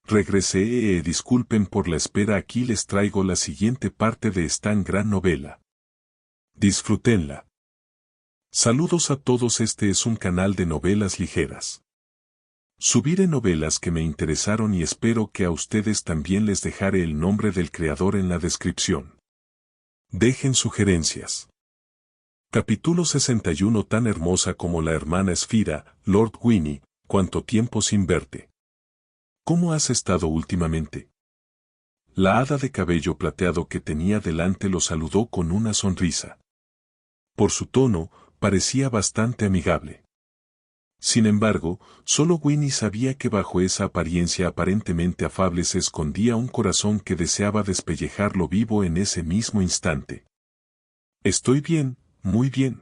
Regresé, disculpen por la espera, aquí les traigo la siguiente parte de esta gran novela. Disfrútenla. Saludos a todos, este es un canal de novelas ligeras. Subiré novelas que me interesaron y espero que a ustedes también les dejaré el nombre del creador en la descripción. Dejen sugerencias. Capítulo 61. Tan hermosa como la hermana Esfira, Lord Winnie, ¿cuánto tiempo sin verte? ¿Cómo has estado últimamente? La hada de cabello plateado que tenía delante lo saludó con una sonrisa. Por su tono, parecía bastante amigable. Sin embargo, solo Winnie sabía que bajo esa apariencia aparentemente afable se escondía un corazón que deseaba despellejarlo vivo en ese mismo instante. Estoy bien, muy bien.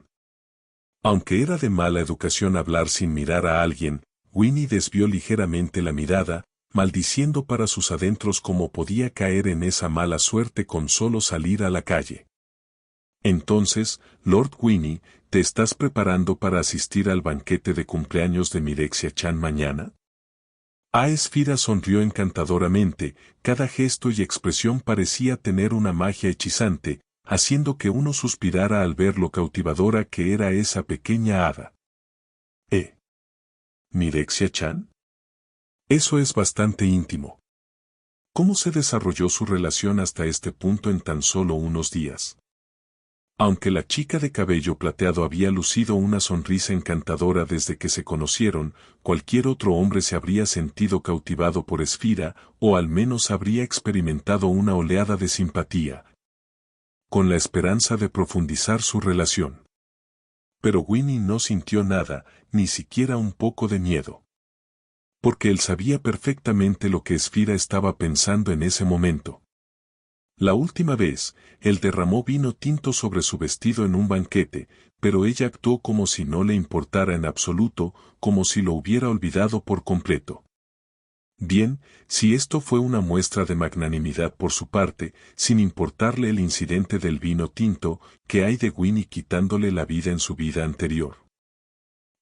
Aunque era de mala educación hablar sin mirar a alguien, Winnie desvió ligeramente la mirada, maldiciendo para sus adentros cómo podía caer en esa mala suerte con solo salir a la calle. Entonces, Lord Winnie, ¿te estás preparando para asistir al banquete de cumpleaños de Mirexia-chan mañana? Esfira sonrió encantadoramente, cada gesto y expresión parecía tener una magia hechizante, haciendo que uno suspirara al ver lo cautivadora que era esa pequeña hada. ¿Mirexia-chan? Eso es bastante íntimo. ¿Cómo se desarrolló su relación hasta este punto en tan solo unos días? Aunque la chica de cabello plateado había lucido una sonrisa encantadora desde que se conocieron, cualquier otro hombre se habría sentido cautivado por Esfira, o al menos habría experimentado una oleada de simpatía, con la esperanza de profundizar su relación. Pero Winnie no sintió nada, ni siquiera un poco de miedo. Porque él sabía perfectamente lo que Esfira estaba pensando en ese momento. La última vez, él derramó vino tinto sobre su vestido en un banquete, pero ella actuó como si no le importara en absoluto, como si lo hubiera olvidado por completo. Bien, si esto fue una muestra de magnanimidad por su parte, sin importarle el incidente del vino tinto, ¿qué hay de Winnie quitándole la vida en su vida anterior?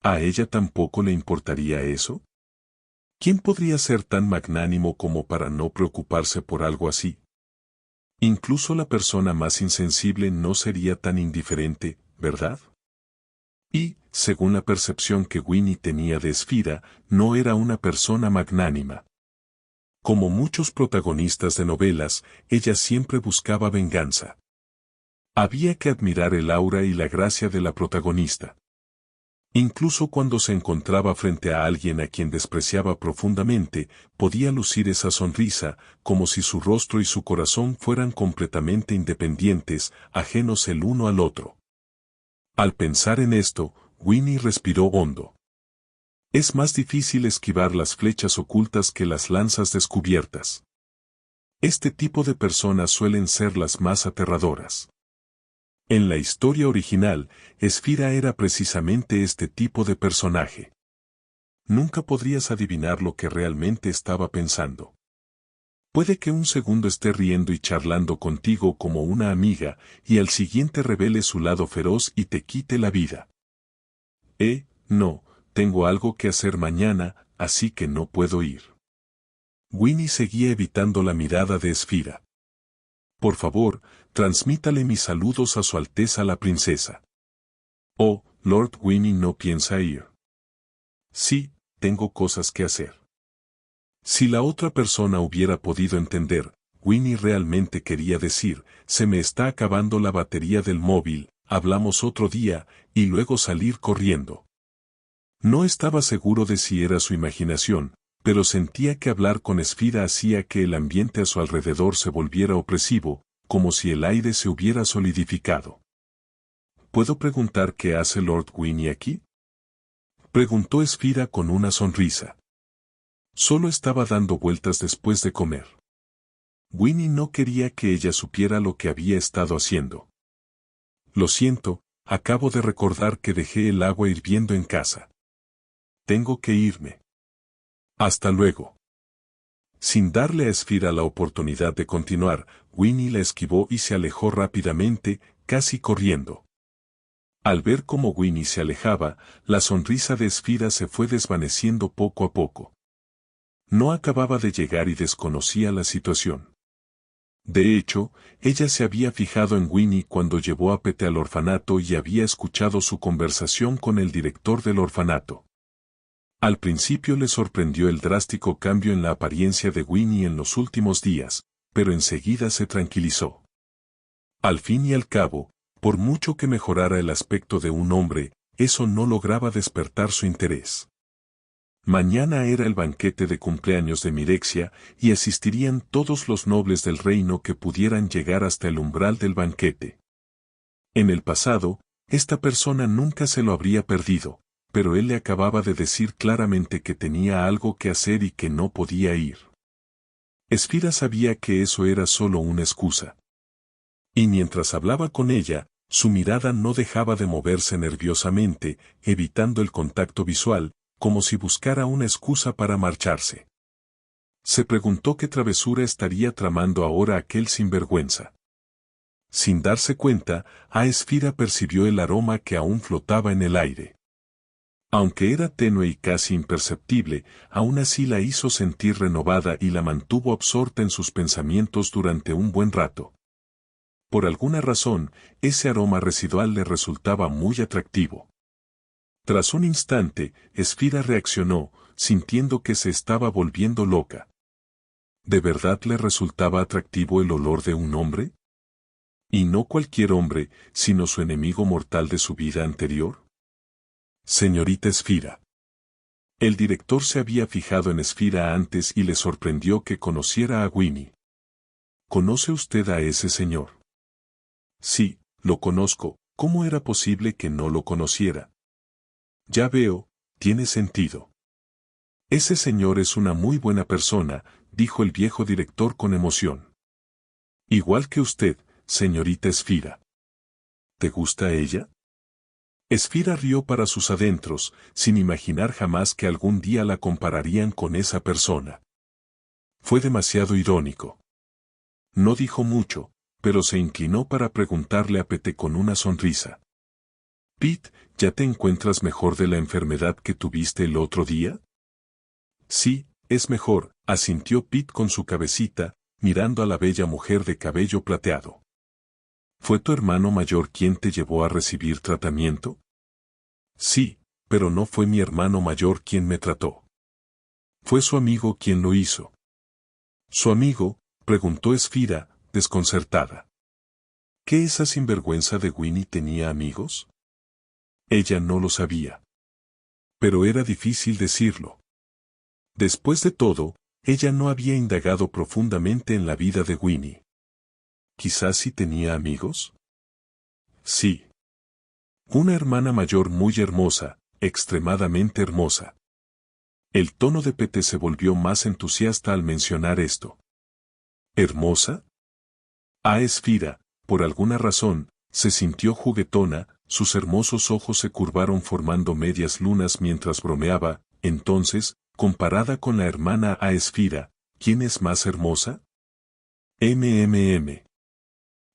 ¿A ella tampoco le importaría eso? ¿Quién podría ser tan magnánimo como para no preocuparse por algo así? Incluso la persona más insensible no sería tan indiferente, ¿verdad? Y, según la percepción que Winnie tenía de Esfira, no era una persona magnánima. Como muchos protagonistas de novelas, ella siempre buscaba venganza. Había que admirar el aura y la gracia de la protagonista. Incluso cuando se encontraba frente a alguien a quien despreciaba profundamente, podía lucir esa sonrisa, como si su rostro y su corazón fueran completamente independientes, ajenos el uno al otro. Al pensar en esto, Winnie respiró hondo. Es más difícil esquivar las flechas ocultas que las lanzas descubiertas. Este tipo de personas suelen ser las más aterradoras. En la historia original, Esfira era precisamente este tipo de personaje. Nunca podrías adivinar lo que realmente estaba pensando. Puede que un segundo esté riendo y charlando contigo como una amiga, y al siguiente revele su lado feroz y te quite la vida. No, tengo algo que hacer mañana, así que no puedo ir. Winnie seguía evitando la mirada de Esfira. Por favor, transmítale mis saludos a Su Alteza la Princesa. Oh, Lord Winnie no piensa ir. Sí, tengo cosas que hacer. Si la otra persona hubiera podido entender, Winnie realmente quería decir, se me está acabando la batería del móvil, hablamos otro día, y luego salir corriendo. No estaba seguro de si era su imaginación, pero sentía que hablar con Esfira hacía que el ambiente a su alrededor se volviera opresivo, como si el aire se hubiera solidificado. ¿Puedo preguntar qué hace Lord Winnie aquí? Preguntó Esfira con una sonrisa. Solo estaba dando vueltas después de comer. Winnie no quería que ella supiera lo que había estado haciendo. Lo siento, acabo de recordar que dejé el agua hirviendo en casa. Tengo que irme. Hasta luego. Sin darle a Esfira la oportunidad de continuar, Winnie la esquivó y se alejó rápidamente, casi corriendo. Al ver cómo Winnie se alejaba, la sonrisa de Esfira se fue desvaneciendo poco a poco. No acababa de llegar y desconocía la situación. De hecho, ella se había fijado en Winnie cuando llevó a Pete al orfanato y había escuchado su conversación con el director del orfanato. Al principio le sorprendió el drástico cambio en la apariencia de Winnie en los últimos días, pero enseguida se tranquilizó. Al fin y al cabo, por mucho que mejorara el aspecto de un hombre, eso no lograba despertar su interés. Mañana era el banquete de cumpleaños de Mirexia y asistirían todos los nobles del reino que pudieran llegar hasta el umbral del banquete. En el pasado, esta persona nunca se lo habría perdido, pero él le acababa de decir claramente que tenía algo que hacer y que no podía ir. Esfira sabía que eso era solo una excusa. Y mientras hablaba con ella, su mirada no dejaba de moverse nerviosamente, evitando el contacto visual, como si buscara una excusa para marcharse. Se preguntó qué travesura estaría tramando ahora aquel sinvergüenza. Sin darse cuenta, Esfira percibió el aroma que aún flotaba en el aire. Aunque era tenue y casi imperceptible, aún así la hizo sentir renovada y la mantuvo absorta en sus pensamientos durante un buen rato. Por alguna razón, ese aroma residual le resultaba muy atractivo. Tras un instante, Esfira reaccionó, sintiendo que se estaba volviendo loca. ¿De verdad le resultaba atractivo el olor de un hombre? Y no cualquier hombre, sino su enemigo mortal de su vida anterior. Señorita Esfira. El director se había fijado en Esfira antes y le sorprendió que conociera a Winnie. ¿Conoce usted a ese señor? Sí, lo conozco. ¿Cómo era posible que no lo conociera? Ya veo, tiene sentido. Ese señor es una muy buena persona, dijo el viejo director con emoción. Igual que usted, señorita Esfira. ¿Te gusta ella? Esfira rió para sus adentros, sin imaginar jamás que algún día la compararían con esa persona. Fue demasiado irónico. No dijo mucho, pero se inclinó para preguntarle a Pete con una sonrisa. Pete, ¿ya te encuentras mejor de la enfermedad que tuviste el otro día? Sí, es mejor, asintió Pete con su cabecita, mirando a la bella mujer de cabello plateado. ¿Fue tu hermano mayor quien te llevó a recibir tratamiento? Sí, pero no fue mi hermano mayor quien me trató. Fue su amigo quien lo hizo. ¿Su amigo? Preguntó Esfira, desconcertada. ¿Qué esa sinvergüenza de Winnie tenía amigos? Ella no lo sabía. Pero era difícil decirlo. Después de todo, ella no había indagado profundamente en la vida de Winnie. ¿Quizás sí tenía amigos? Sí. Una hermana mayor muy hermosa, extremadamente hermosa. El tono de Pete se volvió más entusiasta al mencionar esto. ¿Hermosa? Esfira, por alguna razón, se sintió juguetona, sus hermosos ojos se curvaron formando medias lunas mientras bromeaba. Entonces, comparada con la hermana Esfira, ¿quién es más hermosa?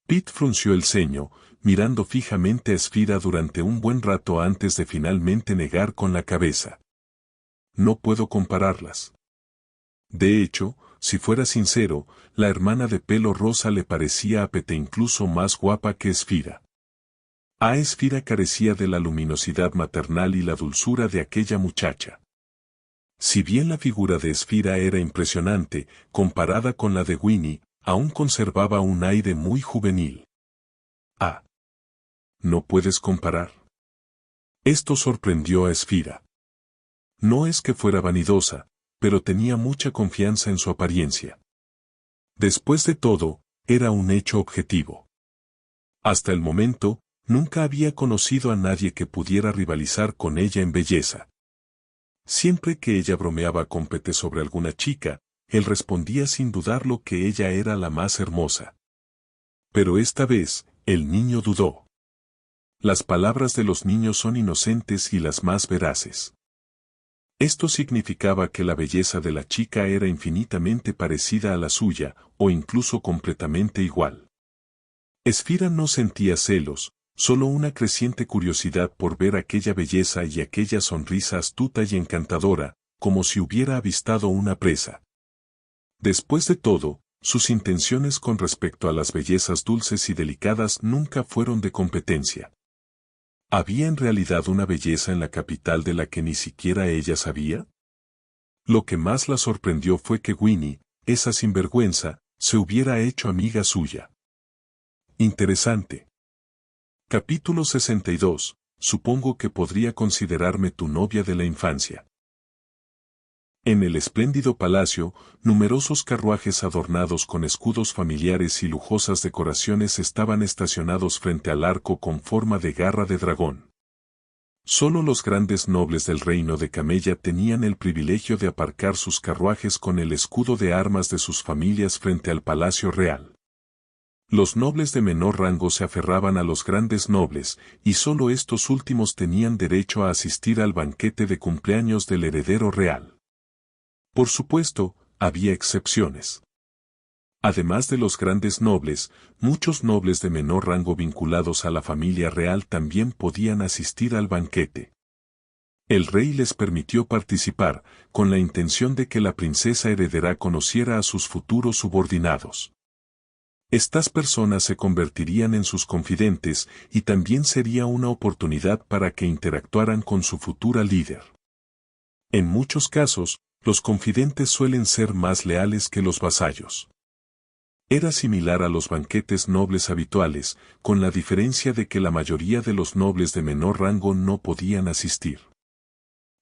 Pete frunció el ceño, mirando fijamente a Esfira durante un buen rato antes de finalmente negar con la cabeza. No puedo compararlas. De hecho, si fuera sincero, la hermana de pelo rosa le parecía a Pete incluso más guapa que Esfira. Esfira carecía de la luminosidad maternal y la dulzura de aquella muchacha. Si bien la figura de Esfira era impresionante, comparada con la de Winnie, aún conservaba un aire muy juvenil. ¿No puedes comparar? Esto sorprendió a Esfira. No es que fuera vanidosa, pero tenía mucha confianza en su apariencia. Después de todo, era un hecho objetivo. Hasta el momento, nunca había conocido a nadie que pudiera rivalizar con ella en belleza. Siempre que ella bromeaba con Pete sobre alguna chica, él respondía sin dudarlo que ella era la más hermosa. Pero esta vez, el niño dudó. Las palabras de los niños son inocentes y las más veraces. Esto significaba que la belleza de la chica era infinitamente parecida a la suya, o incluso completamente igual. Esfira no sentía celos, solo una creciente curiosidad por ver aquella belleza y aquella sonrisa astuta y encantadora, como si hubiera avistado una presa. Después de todo, sus intenciones con respecto a las bellezas dulces y delicadas nunca fueron de competencia. ¿Había en realidad una belleza en la capital de la que ni siquiera ella sabía? Lo que más la sorprendió fue que Winnie, esa sinvergüenza, se hubiera hecho amiga suya. Interesante. Capítulo 62. Supongo que podría considerarme tu novia de la infancia. En el espléndido palacio, numerosos carruajes adornados con escudos familiares y lujosas decoraciones estaban estacionados frente al arco con forma de garra de dragón. Solo los grandes nobles del reino de Camella tenían el privilegio de aparcar sus carruajes con el escudo de armas de sus familias frente al palacio real. Los nobles de menor rango se aferraban a los grandes nobles, y solo estos últimos tenían derecho a asistir al banquete de cumpleaños del heredero real. Por supuesto, había excepciones. Además de los grandes nobles, muchos nobles de menor rango vinculados a la familia real también podían asistir al banquete. El rey les permitió participar, con la intención de que la princesa heredera conociera a sus futuros subordinados. Estas personas se convertirían en sus confidentes y también sería una oportunidad para que interactuaran con su futura líder. En muchos casos, los confidentes suelen ser más leales que los vasallos. Era similar a los banquetes nobles habituales, con la diferencia de que la mayoría de los nobles de menor rango no podían asistir.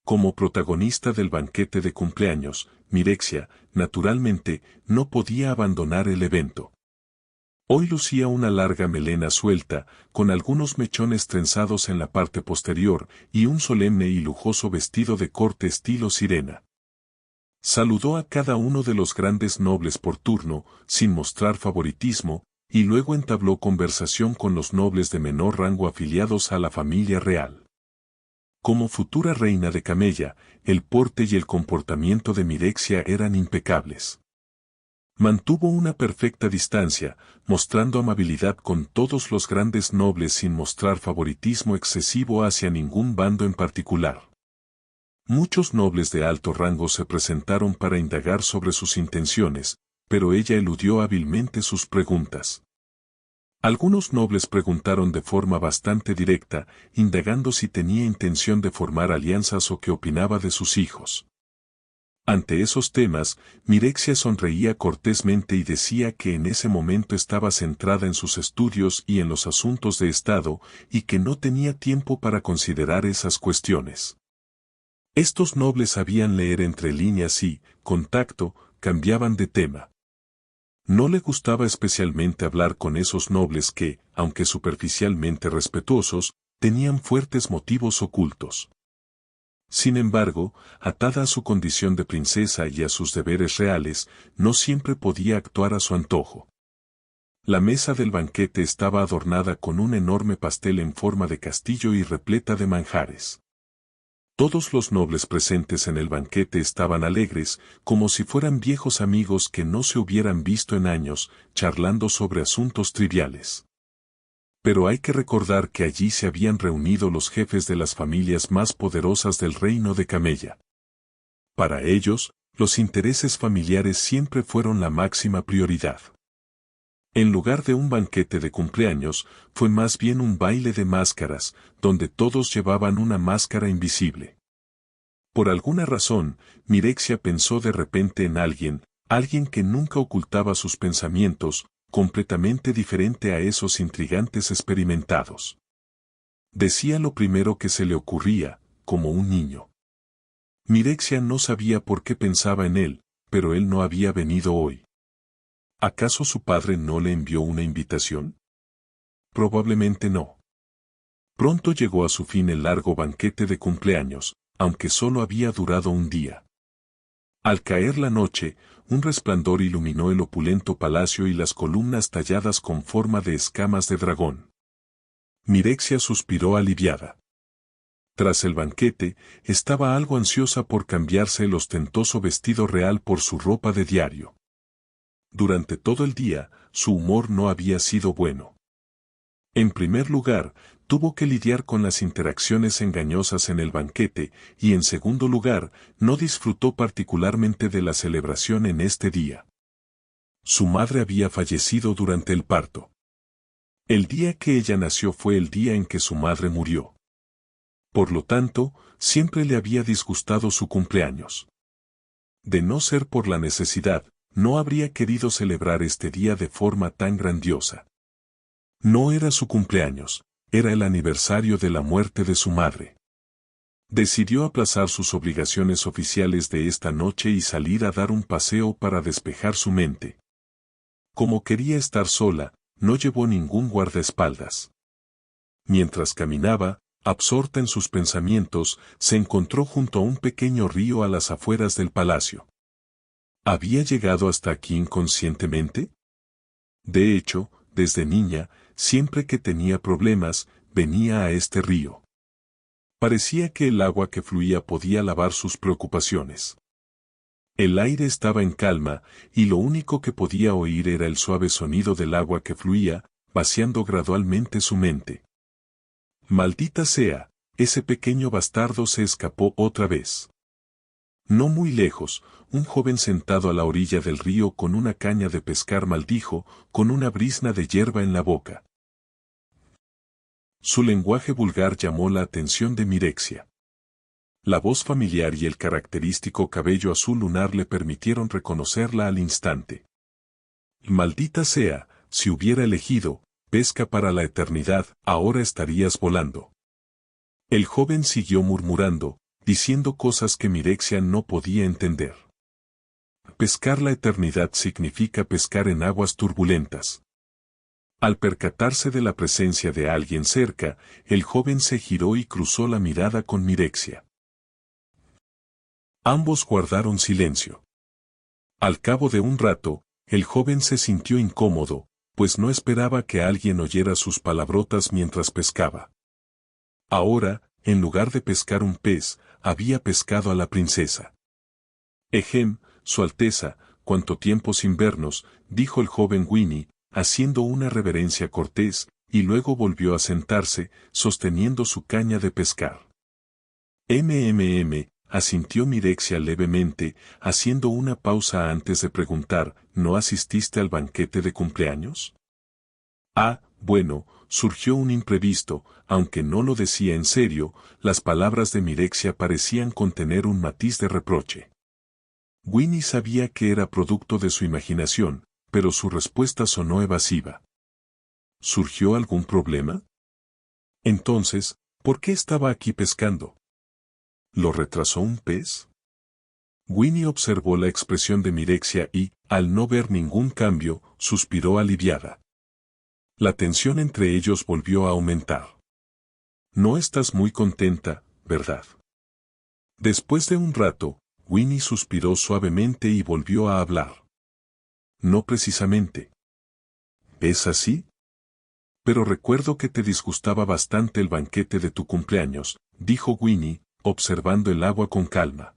Como protagonista del banquete de cumpleaños, Mirexia, naturalmente, no podía abandonar el evento. Hoy lucía una larga melena suelta, con algunos mechones trenzados en la parte posterior, y un solemne y lujoso vestido de corte estilo sirena. Saludó a cada uno de los grandes nobles por turno, sin mostrar favoritismo, y luego entabló conversación con los nobles de menor rango afiliados a la familia real. Como futura reina de Camella, el porte y el comportamiento de Mirexia eran impecables. Mantuvo una perfecta distancia, mostrando amabilidad con todos los grandes nobles sin mostrar favoritismo excesivo hacia ningún bando en particular. Muchos nobles de alto rango se presentaron para indagar sobre sus intenciones, pero ella eludió hábilmente sus preguntas. Algunos nobles preguntaron de forma bastante directa, indagando si tenía intención de formar alianzas o qué opinaba de sus hijos. Ante esos temas, Mirexia sonreía cortésmente y decía que en ese momento estaba centrada en sus estudios y en los asuntos de Estado, y que no tenía tiempo para considerar esas cuestiones. Estos nobles sabían leer entre líneas y, con tacto, cambiaban de tema. No le gustaba especialmente hablar con esos nobles que, aunque superficialmente respetuosos, tenían fuertes motivos ocultos. Sin embargo, atada a su condición de princesa y a sus deberes reales, no siempre podía actuar a su antojo. La mesa del banquete estaba adornada con un enorme pastel en forma de castillo y repleta de manjares. Todos los nobles presentes en el banquete estaban alegres, como si fueran viejos amigos que no se hubieran visto en años, charlando sobre asuntos triviales. Pero hay que recordar que allí se habían reunido los jefes de las familias más poderosas del reino de Camella. Para ellos, los intereses familiares siempre fueron la máxima prioridad. En lugar de un banquete de cumpleaños, fue más bien un baile de máscaras, donde todos llevaban una máscara invisible. Por alguna razón, Mirexia pensó de repente en alguien que nunca ocultaba sus pensamientos, completamente diferente a esos intrigantes experimentados. Decía lo primero que se le ocurría, como un niño. Mirexia no sabía por qué pensaba en él, pero él no había venido hoy. ¿Acaso su padre no le envió una invitación? Probablemente no. Pronto llegó a su fin el largo banquete de cumpleaños, aunque solo había durado un día. Al caer la noche, un resplandor iluminó el opulento palacio y las columnas talladas con forma de escamas de dragón. Mirexia suspiró aliviada. Tras el banquete, estaba algo ansiosa por cambiarse el ostentoso vestido real por su ropa de diario. Durante todo el día, su humor no había sido bueno. En primer lugar, tuvo que lidiar con las interacciones engañosas en el banquete y en segundo lugar, no disfrutó particularmente de la celebración en este día. Su madre había fallecido durante el parto. El día que ella nació fue el día en que su madre murió. Por lo tanto, siempre le había disgustado su cumpleaños. De no ser por la necesidad, no habría querido celebrar este día de forma tan grandiosa. No era su cumpleaños, era el aniversario de la muerte de su madre. Decidió aplazar sus obligaciones oficiales de esta noche y salir a dar un paseo para despejar su mente. Como quería estar sola, no llevó ningún guardaespaldas. Mientras caminaba, absorta en sus pensamientos, se encontró junto a un pequeño río a las afueras del palacio. ¿Había llegado hasta aquí inconscientemente? De hecho, desde niña, siempre que tenía problemas, venía a este río. Parecía que el agua que fluía podía lavar sus preocupaciones. El aire estaba en calma, y lo único que podía oír era el suave sonido del agua que fluía, vaciando gradualmente su mente. Maldita sea, ese pequeño bastardo se escapó otra vez. No muy lejos, un joven sentado a la orilla del río con una caña de pescar maldijo, con una brizna de hierba en la boca. Su lenguaje vulgar llamó la atención de Mirexia. La voz familiar y el característico cabello azul lunar le permitieron reconocerla al instante. Maldita sea, si hubiera elegido pesca para la eternidad, ahora estarías volando. El joven siguió murmurando, diciendo cosas que Mirexia no podía entender. Pescar la eternidad significa pescar en aguas turbulentas. Al percatarse de la presencia de alguien cerca, el joven se giró y cruzó la mirada con Mirexia. Ambos guardaron silencio. Al cabo de un rato, el joven se sintió incómodo, pues no esperaba que alguien oyera sus palabrotas mientras pescaba. Ahora, en lugar de pescar un pez, había pescado a la princesa. Ejem, Su Alteza, cuánto tiempo sin vernos, dijo el joven Winnie, haciendo una reverencia cortés, y luego volvió a sentarse, sosteniendo su caña de pescar. Asintió Mirexia levemente, haciendo una pausa antes de preguntar, ¿no asististe al banquete de cumpleaños? Ah, bueno, surgió un imprevisto, aunque no lo decía en serio, las palabras de Mirexia parecían contener un matiz de reproche. Winnie sabía que era producto de su imaginación, pero su respuesta sonó evasiva. ¿Surgió algún problema? Entonces, ¿por qué estaba aquí pescando? ¿Lo retrasó un pez? Winnie observó la expresión de Mirexia y, al no ver ningún cambio, suspiró aliviada. La tensión entre ellos volvió a aumentar. No estás muy contenta, ¿verdad? Después de un rato, Winnie suspiró suavemente y volvió a hablar. No precisamente. ¿Es así? Pero recuerdo que te disgustaba bastante el banquete de tu cumpleaños, dijo Winnie, observando el agua con calma.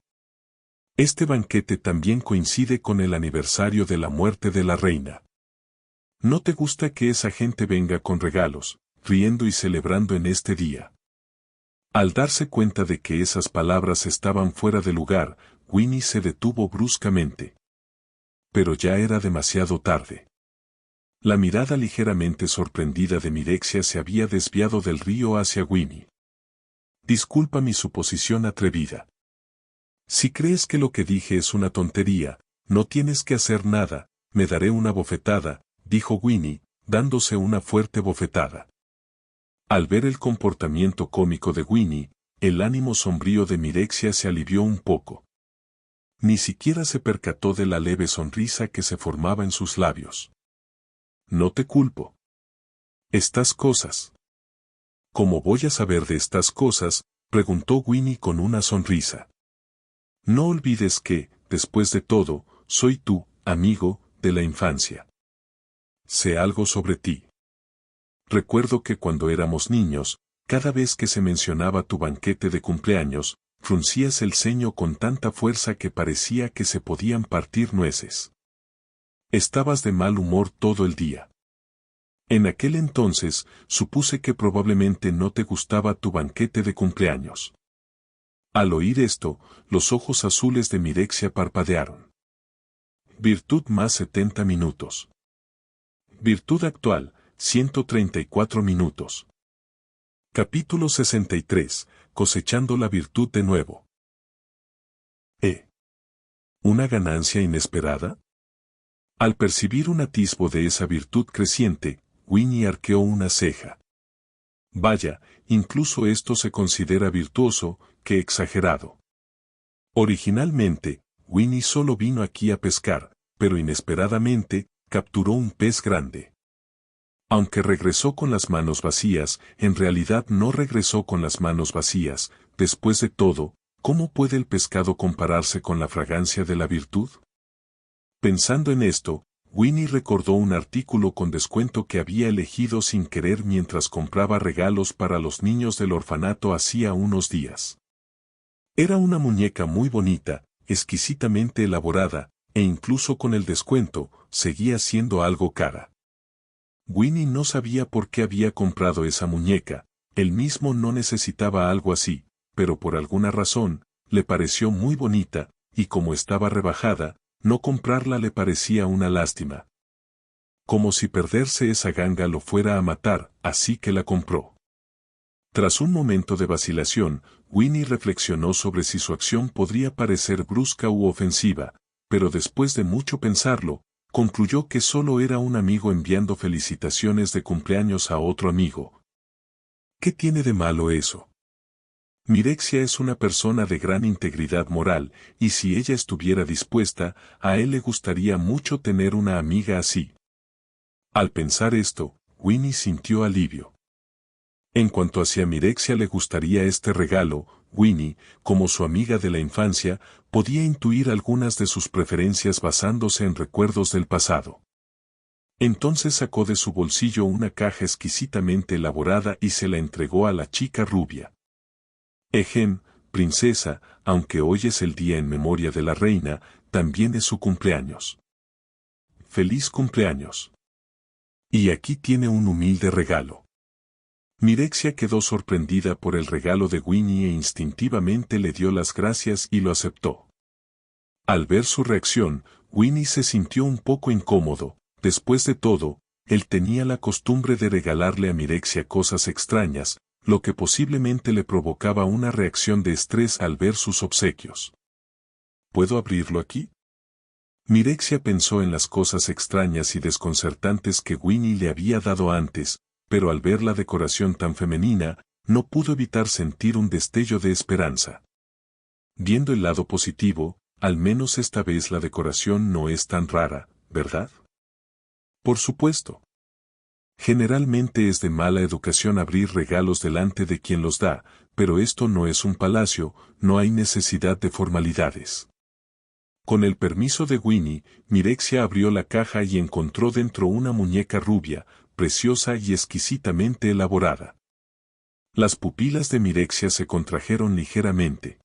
Este banquete también coincide con el aniversario de la muerte de la reina. ¿No te gusta que esa gente venga con regalos, riendo y celebrando en este día? Al darse cuenta de que esas palabras estaban fuera de lugar, Winnie se detuvo bruscamente. Pero ya era demasiado tarde. La mirada ligeramente sorprendida de Mirexia se había desviado del río hacia Winnie. Disculpa mi suposición atrevida. Si crees que lo que dije es una tontería, no tienes que hacer nada, me daré una bofetada, dijo Winnie, dándose una fuerte bofetada. Al ver el comportamiento cómico de Winnie, el ánimo sombrío de Mirexia se alivió un poco. Ni siquiera se percató de la leve sonrisa que se formaba en sus labios. No te culpo. Estas cosas. ¿Cómo voy a saber de estas cosas?, preguntó Winnie con una sonrisa. No olvides que, después de todo, soy tu amigo de la infancia. Sé algo sobre ti. Recuerdo que cuando éramos niños, cada vez que se mencionaba tu banquete de cumpleaños, fruncías el ceño con tanta fuerza que parecía que se podían partir nueces. Estabas de mal humor todo el día. En aquel entonces, supuse que probablemente no te gustaba tu banquete de cumpleaños. Al oír esto, los ojos azules de Mirexia parpadearon. Virtud más 70 minutos. Virtud actual, 134 minutos. Capítulo 63. Cosechando la virtud de nuevo. ¿Una ganancia inesperada? Al percibir un atisbo de esa virtud creciente, Winnie arqueó una ceja. Vaya, incluso esto se considera virtuoso, qué exagerado. Originalmente, Winnie solo vino aquí a pescar, pero inesperadamente, capturó un pez grande. Aunque regresó con las manos vacías, en realidad no regresó con las manos vacías. Después de todo, ¿cómo puede el pescado compararse con la fragancia de la virtud? Pensando en esto, Winnie recordó un artículo con descuento que había elegido sin querer mientras compraba regalos para los niños del orfanato hacía unos días. Era una muñeca muy bonita, exquisitamente elaborada, e incluso con el descuento, seguía siendo algo cara. Winnie no sabía por qué había comprado esa muñeca, él mismo no necesitaba algo así, pero por alguna razón, le pareció muy bonita, y como estaba rebajada, no comprarla le parecía una lástima. Como si perderse esa ganga lo fuera a matar, así que la compró. Tras un momento de vacilación, Winnie reflexionó sobre si su acción podría parecer brusca u ofensiva, pero después de mucho pensarlo, concluyó que solo era un amigo enviando felicitaciones de cumpleaños a otro amigo. ¿Qué tiene de malo eso? Mirexia es una persona de gran integridad moral, y si ella estuviera dispuesta, a él le gustaría mucho tener una amiga así. Al pensar esto, Winnie sintió alivio. En cuanto a si a Mirexia le gustaría este regalo, Winnie, como su amiga de la infancia, podía intuir algunas de sus preferencias basándose en recuerdos del pasado. Entonces sacó de su bolsillo una caja exquisitamente elaborada y se la entregó a la chica rubia. Ejem, princesa, aunque hoy es el día en memoria de la reina, también es su cumpleaños. ¡Feliz cumpleaños! Y aquí tiene un humilde regalo. Mirexia quedó sorprendida por el regalo de Winnie e instintivamente le dio las gracias y lo aceptó. Al ver su reacción, Winnie se sintió un poco incómodo. Después de todo, él tenía la costumbre de regalarle a Mirexia cosas extrañas, lo que posiblemente le provocaba una reacción de estrés al ver sus obsequios. ¿Puedo abrirlo aquí? Mirexia pensó en las cosas extrañas y desconcertantes que Winnie le había dado antes, pero al ver la decoración tan femenina, no pudo evitar sentir un destello de esperanza. Viendo el lado positivo, al menos esta vez la decoración no es tan rara, ¿verdad? Por supuesto. Generalmente es de mala educación abrir regalos delante de quien los da, pero esto no es un palacio, no hay necesidad de formalidades. Con el permiso de Winnie, Mirexia abrió la caja y encontró dentro una muñeca rubia, preciosa y exquisitamente elaborada. Las pupilas de Mirexia se contrajeron ligeramente.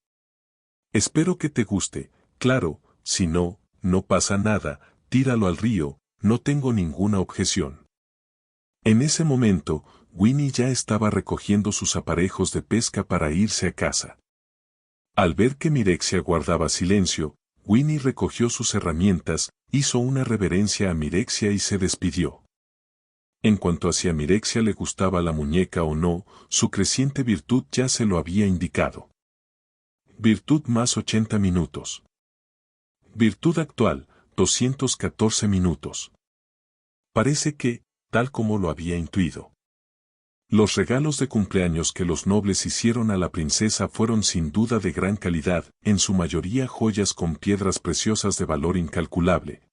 Espero que te guste, claro, si no, no pasa nada, tíralo al río, no tengo ninguna objeción. En ese momento, Winnie ya estaba recogiendo sus aparejos de pesca para irse a casa. Al ver que Mirexia guardaba silencio, Winnie recogió sus herramientas, hizo una reverencia a Mirexia y se despidió. En cuanto a si a Mirexia le gustaba la muñeca o no, su creciente virtud ya se lo había indicado. Virtud más 80 minutos. Virtud actual, 214 minutos. Parece que, tal como lo había intuido. Los regalos de cumpleaños que los nobles hicieron a la princesa fueron sin duda de gran calidad, en su mayoría joyas con piedras preciosas de valor incalculable.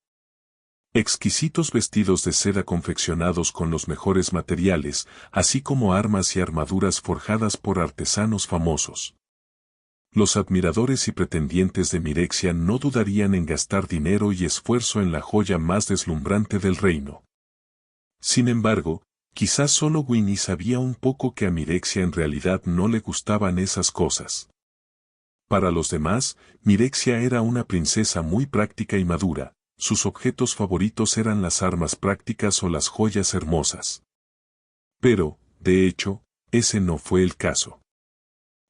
Exquisitos vestidos de seda confeccionados con los mejores materiales, así como armas y armaduras forjadas por artesanos famosos. Los admiradores y pretendientes de Mirexia no dudarían en gastar dinero y esfuerzo en la joya más deslumbrante del reino. Sin embargo, quizás solo Winnie sabía un poco que a Mirexia en realidad no le gustaban esas cosas. Para los demás, Mirexia era una princesa muy práctica y madura, sus objetos favoritos eran las armas prácticas o las joyas hermosas. Pero, de hecho, ese no fue el caso.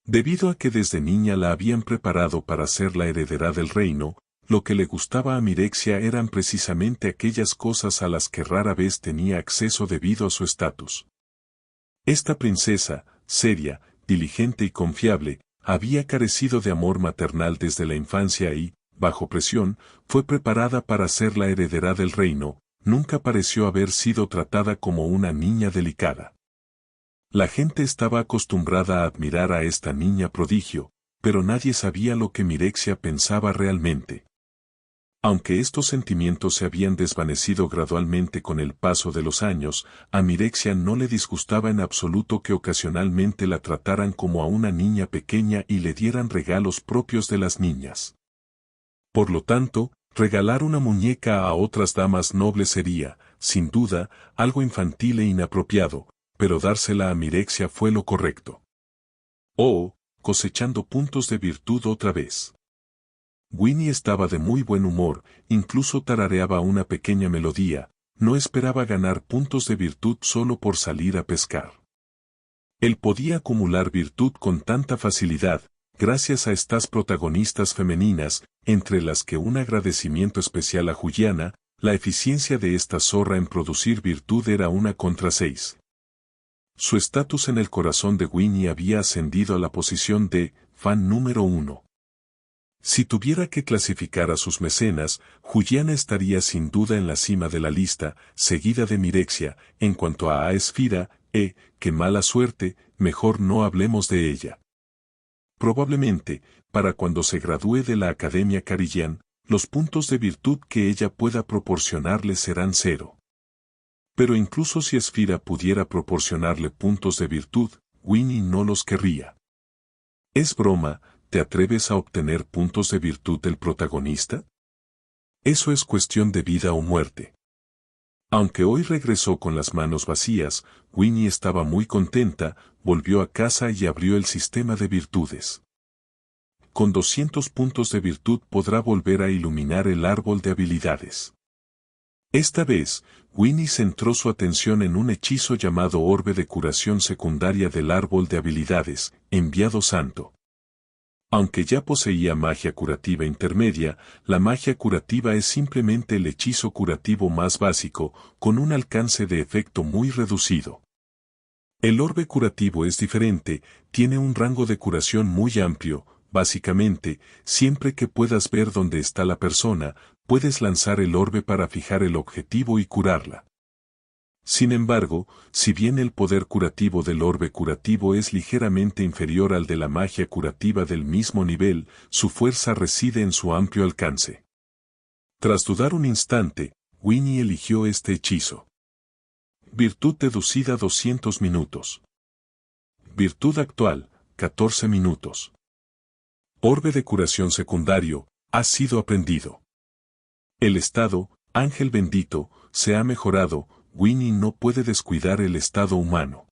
Debido a que desde niña la habían preparado para ser la heredera del reino, lo que le gustaba a Mirexia eran precisamente aquellas cosas a las que rara vez tenía acceso debido a su estatus. Esta princesa, seria, diligente y confiable, había carecido de amor maternal desde la infancia y, bajo presión, fue preparada para ser la heredera del reino, nunca pareció haber sido tratada como una niña delicada. La gente estaba acostumbrada a admirar a esta niña prodigio, pero nadie sabía lo que Mirexia pensaba realmente. Aunque estos sentimientos se habían desvanecido gradualmente con el paso de los años, a Mirexia no le disgustaba en absoluto que ocasionalmente la trataran como a una niña pequeña y le dieran regalos propios de las niñas. Por lo tanto, regalar una muñeca a otras damas nobles sería, sin duda, algo infantil e inapropiado, pero dársela a Mirexia fue lo correcto. Oh, cosechando puntos de virtud otra vez. Winnie estaba de muy buen humor, incluso tarareaba una pequeña melodía, no esperaba ganar puntos de virtud solo por salir a pescar. Él podía acumular virtud con tanta facilidad, gracias a estas protagonistas femeninas, entre las que un agradecimiento especial a Juliana, la eficiencia de esta zorra en producir virtud era 1 contra 6. Su estatus en el corazón de Winnie había ascendido a la posición de fan número 1. Si tuviera que clasificar a sus mecenas, Juliana estaría sin duda en la cima de la lista, seguida de Mirexia. En cuanto a Aesfira, qué mala suerte, mejor no hablemos de ella. Probablemente, para cuando se gradúe de la Academia Carillian, los puntos de virtud que ella pueda proporcionarle serán 0. Pero incluso si Esfira pudiera proporcionarle puntos de virtud, Winnie no los querría. Es broma. ¿Te atreves a obtener puntos de virtud del protagonista? Eso es cuestión de vida o muerte. Aunque hoy regresó con las manos vacías, Winnie estaba muy contenta, volvió a casa y abrió el sistema de virtudes. Con 200 puntos de virtud podrá volver a iluminar el árbol de habilidades. Esta vez, Winnie centró su atención en un hechizo llamado Orbe de Curación Secundaria del Árbol de Habilidades, Enviado Santo. Aunque ya poseía magia curativa intermedia, la magia curativa es simplemente el hechizo curativo más básico, con un alcance de efecto muy reducido. El orbe curativo es diferente, tiene un rango de curación muy amplio, básicamente, siempre que puedas ver dónde está la persona, puedes lanzar el orbe para fijar el objetivo y curarla. Sin embargo, si bien el poder curativo del orbe curativo es ligeramente inferior al de la magia curativa del mismo nivel, su fuerza reside en su amplio alcance. Tras dudar un instante, Winnie eligió este hechizo. Virtud deducida 200 minutos. Virtud actual, 14 minutos. Orbe de curación secundario, ha sido aprendido. El estado, ángel bendito, se ha mejorado. Winnie no puede descuidar el estado humano.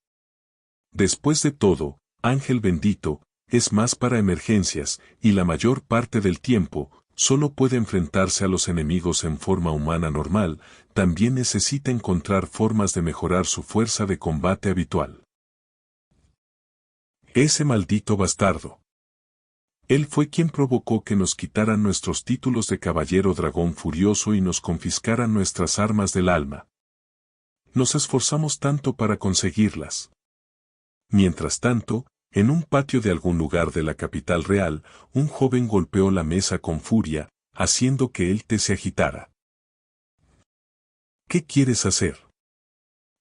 Después de todo, ángel bendito, es más para emergencias, y la mayor parte del tiempo, solo puede enfrentarse a los enemigos en forma humana normal, también necesita encontrar formas de mejorar su fuerza de combate habitual. Ese maldito bastardo. Él fue quien provocó que nos quitaran nuestros títulos de caballero dragón furioso y nos confiscaran nuestras armas del alma. Nos esforzamos tanto para conseguirlas. Mientras tanto, en un patio de algún lugar de la capital real, un joven golpeó la mesa con furia, haciendo que el té se agitara. ¿Qué quieres hacer?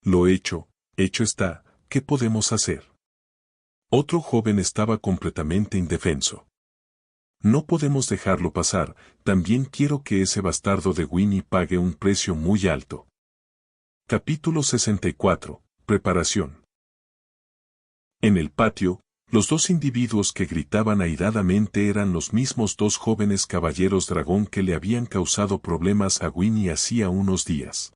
Lo hecho está, ¿qué podemos hacer? Otro joven estaba completamente indefenso. No podemos dejarlo pasar, también quiero que ese bastardo de Winnie pague un precio muy alto. Capítulo 64. Preparación. En el patio, los dos individuos que gritaban airadamente eran los mismos dos jóvenes caballeros dragón que le habían causado problemas a Winnie hacía unos días.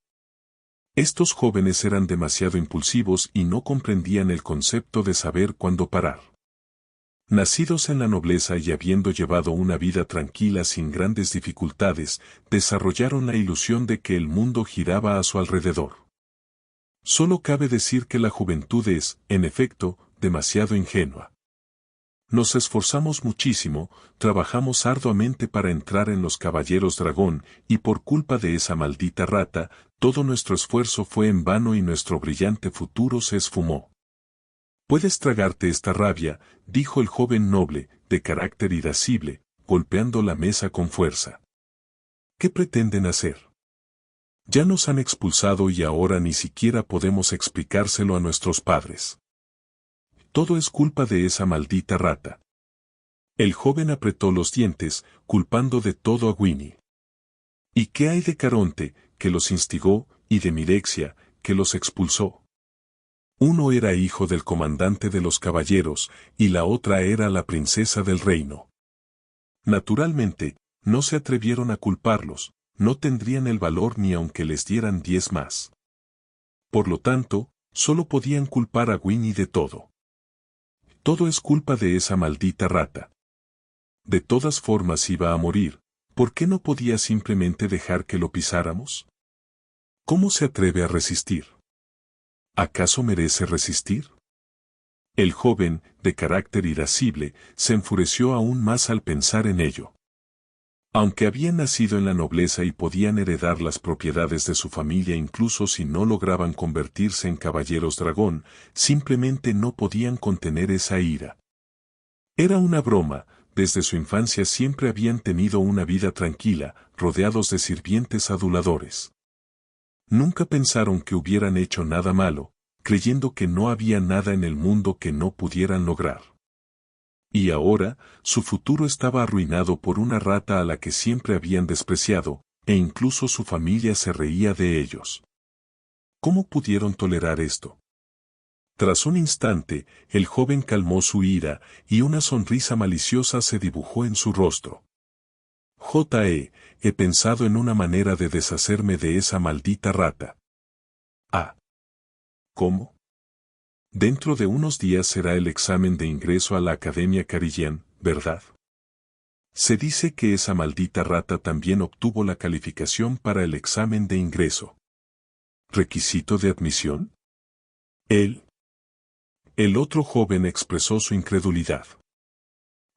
Estos jóvenes eran demasiado impulsivos y no comprendían el concepto de saber cuándo parar. Nacidos en la nobleza y habiendo llevado una vida tranquila sin grandes dificultades, desarrollaron la ilusión de que el mundo giraba a su alrededor. Solo cabe decir que la juventud es, en efecto, demasiado ingenua. Nos esforzamos muchísimo, trabajamos arduamente para entrar en los Caballeros Dragón, y por culpa de esa maldita rata, todo nuestro esfuerzo fue en vano y nuestro brillante futuro se esfumó. «Puedes tragarte esta rabia», dijo el joven noble, de carácter irascible, golpeando la mesa con fuerza. «¿Qué pretenden hacer? Ya nos han expulsado y ahora ni siquiera podemos explicárselo a nuestros padres. Todo es culpa de esa maldita rata». El joven apretó los dientes, culpando de todo a Winnie. «¿Y qué hay de Caronte, que los instigó, y de Mirexia, que los expulsó? Uno era hijo del comandante de los caballeros, y la otra era la princesa del reino. Naturalmente, no se atrevieron a culparlos, no tendrían el valor ni aunque les dieran 10 más. Por lo tanto, solo podían culpar a Winnie de todo. Todo es culpa de esa maldita rata. De todas formas iba a morir, ¿por qué no podía simplemente dejar que lo pisáramos? ¿Cómo se atreve a resistir? ¿Acaso merece resistir? El joven, de carácter irascible, se enfureció aún más al pensar en ello. Aunque habían nacido en la nobleza y podían heredar las propiedades de su familia incluso si no lograban convertirse en caballeros dragón, simplemente no podían contener esa ira. Era una broma, desde su infancia siempre habían tenido una vida tranquila, rodeados de sirvientes aduladores. Nunca pensaron que hubieran hecho nada malo, creyendo que no había nada en el mundo que no pudieran lograr. Y ahora, su futuro estaba arruinado por una rata a la que siempre habían despreciado, e incluso su familia se reía de ellos. ¿Cómo pudieron tolerar esto? Tras un instante, el joven calmó su ira, y una sonrisa maliciosa se dibujó en su rostro. He pensado en una manera de deshacerme de esa maldita rata. Ah. ¿Cómo? Dentro de unos días será el examen de ingreso a la Academia Carillian, ¿verdad? Se dice que esa maldita rata también obtuvo la calificación para el examen de ingreso. ¿Requisito de admisión? El otro joven expresó su incredulidad.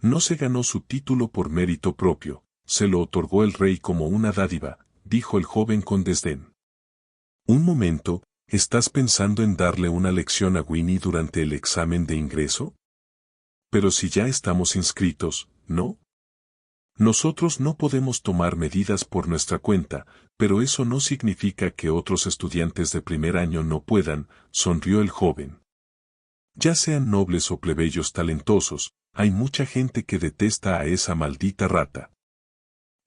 No se ganó su título por mérito propio. Se lo otorgó el rey como una dádiva, dijo el joven con desdén. Un momento, ¿estás pensando en darle una lección a Winnie durante el examen de ingreso? Pero si ya estamos inscritos, ¿no? Nosotros no podemos tomar medidas por nuestra cuenta, pero eso no significa que otros estudiantes de primer año no puedan, sonrió el joven. Ya sean nobles o plebeyos talentosos, hay mucha gente que detesta a esa maldita rata.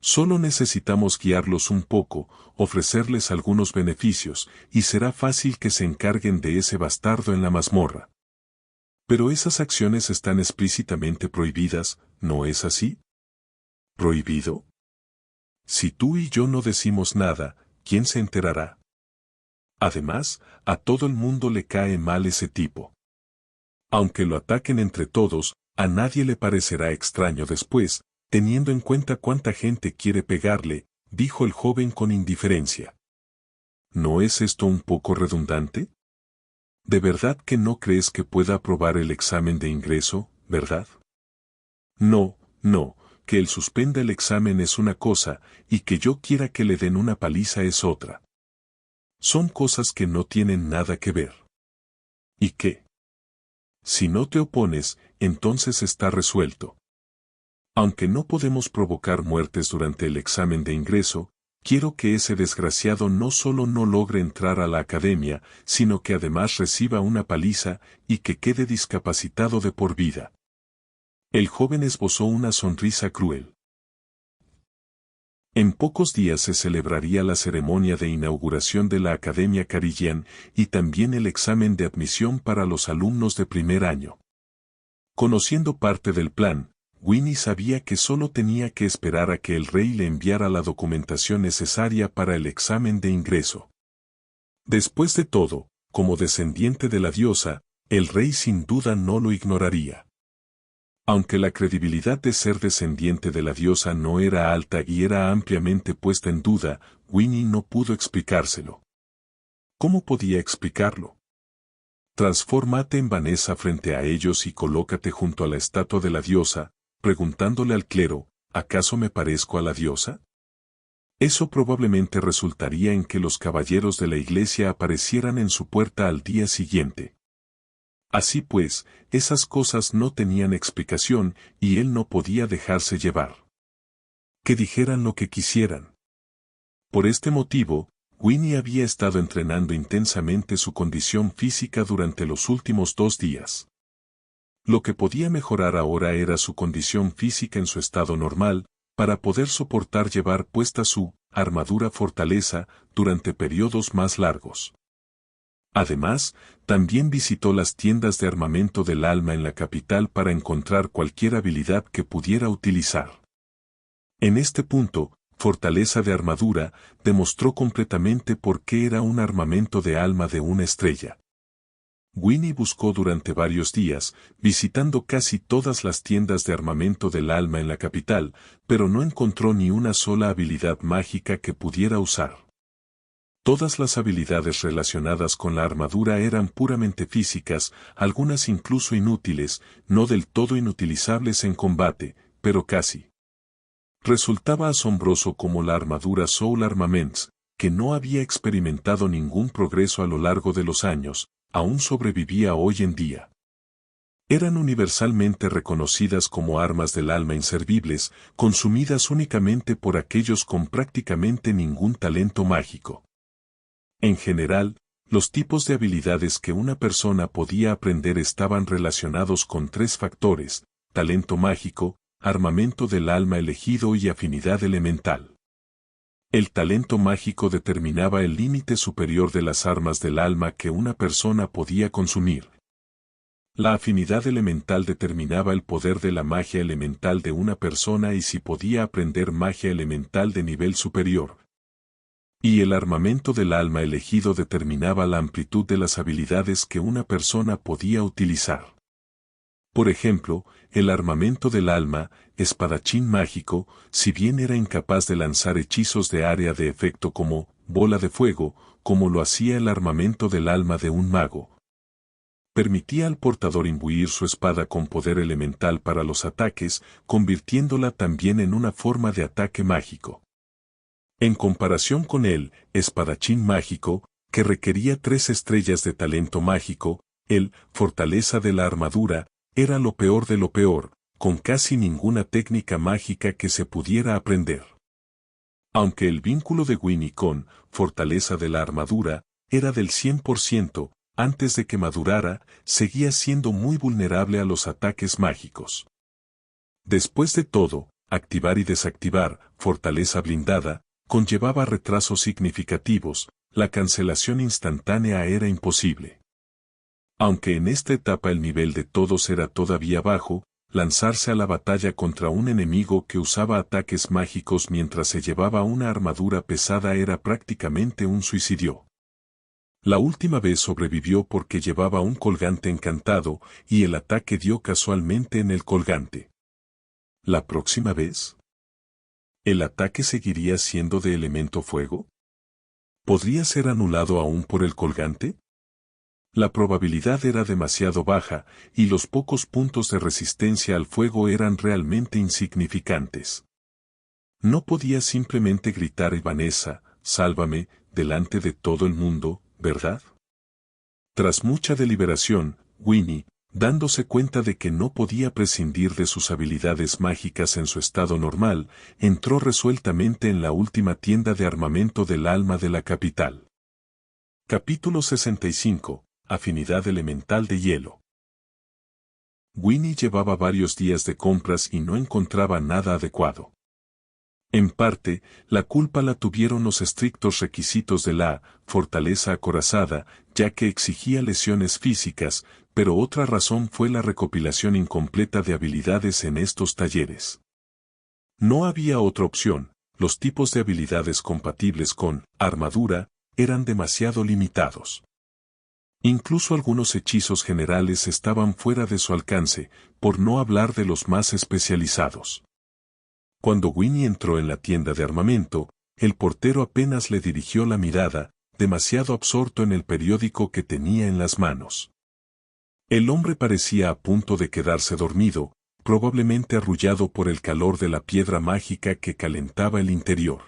Solo necesitamos guiarlos un poco, ofrecerles algunos beneficios, y será fácil que se encarguen de ese bastardo en la mazmorra. Pero esas acciones están explícitamente prohibidas, ¿no es así? ¿Prohibido? Si tú y yo no decimos nada, ¿quién se enterará? Además, a todo el mundo le cae mal ese tipo. Aunque lo ataquen entre todos, a nadie le parecerá extraño después, teniendo en cuenta cuánta gente quiere pegarle, dijo el joven con indiferencia. ¿No es esto un poco redundante? ¿De verdad que no crees que pueda aprobar el examen de ingreso, verdad? No, que él suspenda el examen es una cosa, y que yo quiera que le den una paliza es otra. Son cosas que no tienen nada que ver. ¿Y qué? Si no te opones, entonces está resuelto. Aunque no podemos provocar muertes durante el examen de ingreso, quiero que ese desgraciado no solo no logre entrar a la academia, sino que además reciba una paliza y que quede discapacitado de por vida. El joven esbozó una sonrisa cruel. En pocos días se celebraría la ceremonia de inauguración de la Academia Carillian y también el examen de admisión para los alumnos de primer año. Conociendo parte del plan, Winnie sabía que solo tenía que esperar a que el rey le enviara la documentación necesaria para el examen de ingreso. Después de todo, como descendiente de la diosa, el rey sin duda no lo ignoraría. Aunque la credibilidad de ser descendiente de la diosa no era alta y era ampliamente puesta en duda, Winnie no pudo explicárselo. ¿Cómo podía explicarlo? Transfórmate en Vanessa frente a ellos y colócate junto a la estatua de la diosa, preguntándole al clero, ¿acaso me parezco a la diosa? Eso probablemente resultaría en que los caballeros de la iglesia aparecieran en su puerta al día siguiente. Así pues, esas cosas no tenían explicación y él no podía dejarse llevar. Que dijeran lo que quisieran. Por este motivo, Winnie había estado entrenando intensamente su condición física durante los últimos 2 días. Lo que podía mejorar ahora era su condición física en su estado normal, para poder soportar llevar puesta su armadura fortaleza durante periodos más largos. Además, también visitó las tiendas de armamento del alma en la capital para encontrar cualquier habilidad que pudiera utilizar. En este punto, Fortaleza de Armadura demostró completamente por qué era un armamento de alma de una estrella. Winnie buscó durante varios días, visitando casi todas las tiendas de armamento del alma en la capital, pero no encontró ni una sola habilidad mágica que pudiera usar. Todas las habilidades relacionadas con la armadura eran puramente físicas, algunas incluso inútiles, no del todo inutilizables en combate, pero casi. Resultaba asombroso cómo la armadura Soul Armaments, que no había experimentado ningún progreso a lo largo de los años, aún sobrevivía hoy en día. Eran universalmente reconocidas como armas del alma inservibles, consumidas únicamente por aquellos con prácticamente ningún talento mágico. En general, los tipos de habilidades que una persona podía aprender estaban relacionados con 3 factores: talento mágico, armamento del alma elegido y afinidad elemental. El talento mágico determinaba el límite superior de las armas del alma que una persona podía consumir. La afinidad elemental determinaba el poder de la magia elemental de una persona y si podía aprender magia elemental de nivel superior. Y el armamento del alma elegido determinaba la amplitud de las habilidades que una persona podía utilizar. Por ejemplo, el armamento del alma, espadachín mágico, si bien era incapaz de lanzar hechizos de área de efecto como bola de fuego, como lo hacía el armamento del alma de un mago, permitía al portador imbuir su espada con poder elemental para los ataques, convirtiéndola también en una forma de ataque mágico. En comparación con el espadachín mágico, que requería 3 estrellas de talento mágico, el fortaleza de la armadura era lo peor de lo peor, con casi ninguna técnica mágica que se pudiera aprender. Aunque el vínculo de Winnie con fortaleza de la armadura era del 100%, antes de que madurara, seguía siendo muy vulnerable a los ataques mágicos. Después de todo, activar y desactivar fortaleza blindada conllevaba retrasos significativos, la cancelación instantánea era imposible. Aunque en esta etapa el nivel de todos era todavía bajo, lanzarse a la batalla contra un enemigo que usaba ataques mágicos mientras se llevaba una armadura pesada era prácticamente un suicidio. La última vez sobrevivió porque llevaba un colgante encantado y el ataque dio casualmente en el colgante. ¿La próxima vez? ¿El ataque seguiría siendo de elemento fuego? ¿Podría ser anulado aún por el colgante? La probabilidad era demasiado baja, y los pocos puntos de resistencia al fuego eran realmente insignificantes. No podía simplemente gritar Vanessa, sálvame, delante de todo el mundo, ¿verdad? Tras mucha deliberación, Winnie, dándose cuenta de que no podía prescindir de sus habilidades mágicas en su estado normal, entró resueltamente en la última tienda de armamento del alma de la capital. Capítulo 65. Afinidad elemental de hielo. Winnie llevaba varios días de compras y no encontraba nada adecuado. En parte, la culpa la tuvieron los estrictos requisitos de la fortaleza acorazada, ya que exigía lesiones físicas, pero otra razón fue la recopilación incompleta de habilidades en estos talleres. No había otra opción, los tipos de habilidades compatibles con armadura eran demasiado limitados. Incluso algunos hechizos generales estaban fuera de su alcance, por no hablar de los más especializados. Cuando Winnie entró en la tienda de armamento, el portero apenas le dirigió la mirada, demasiado absorto en el periódico que tenía en las manos. El hombre parecía a punto de quedarse dormido, probablemente arrullado por el calor de la piedra mágica que calentaba el interior.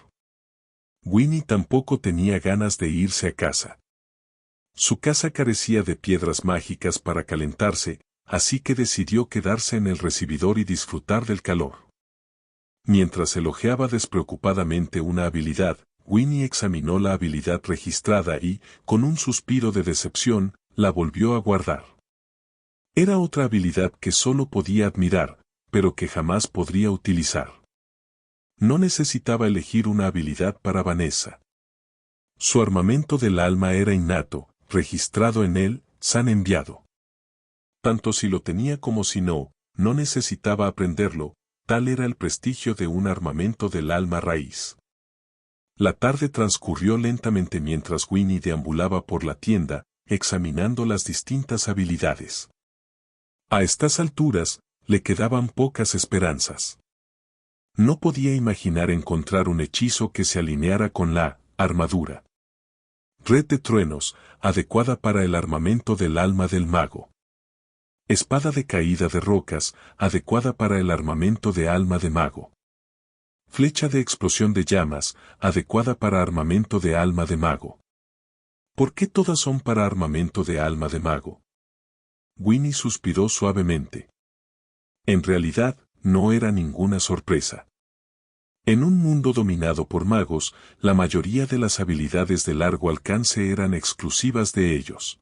Winnie tampoco tenía ganas de irse a casa. Su casa carecía de piedras mágicas para calentarse, así que decidió quedarse en el recibidor y disfrutar del calor. Mientras elogiaba despreocupadamente una habilidad, Winnie examinó la habilidad registrada y, con un suspiro de decepción, la volvió a guardar. Era otra habilidad que solo podía admirar, pero que jamás podría utilizar. No necesitaba elegir una habilidad para Vanessa. Su armamento del alma era innato, registrado en él, San enviado. Tanto si lo tenía como si no, no necesitaba aprenderlo, tal era el prestigio de un armamento del alma raíz. La tarde transcurrió lentamente mientras Winnie deambulaba por la tienda, examinando las distintas habilidades. A estas alturas, le quedaban pocas esperanzas. No podía imaginar encontrar un hechizo que se alineara con la armadura. Red de truenos, adecuada para el armamento del alma del mago. Espada de caída de rocas, adecuada para el armamento de alma de mago. Flecha de explosión de llamas, adecuada para armamento de alma de mago. ¿Por qué todas son para armamento de alma de mago? Winnie suspiró suavemente. En realidad, no era ninguna sorpresa. En un mundo dominado por magos, la mayoría de las habilidades de largo alcance eran exclusivas de ellos.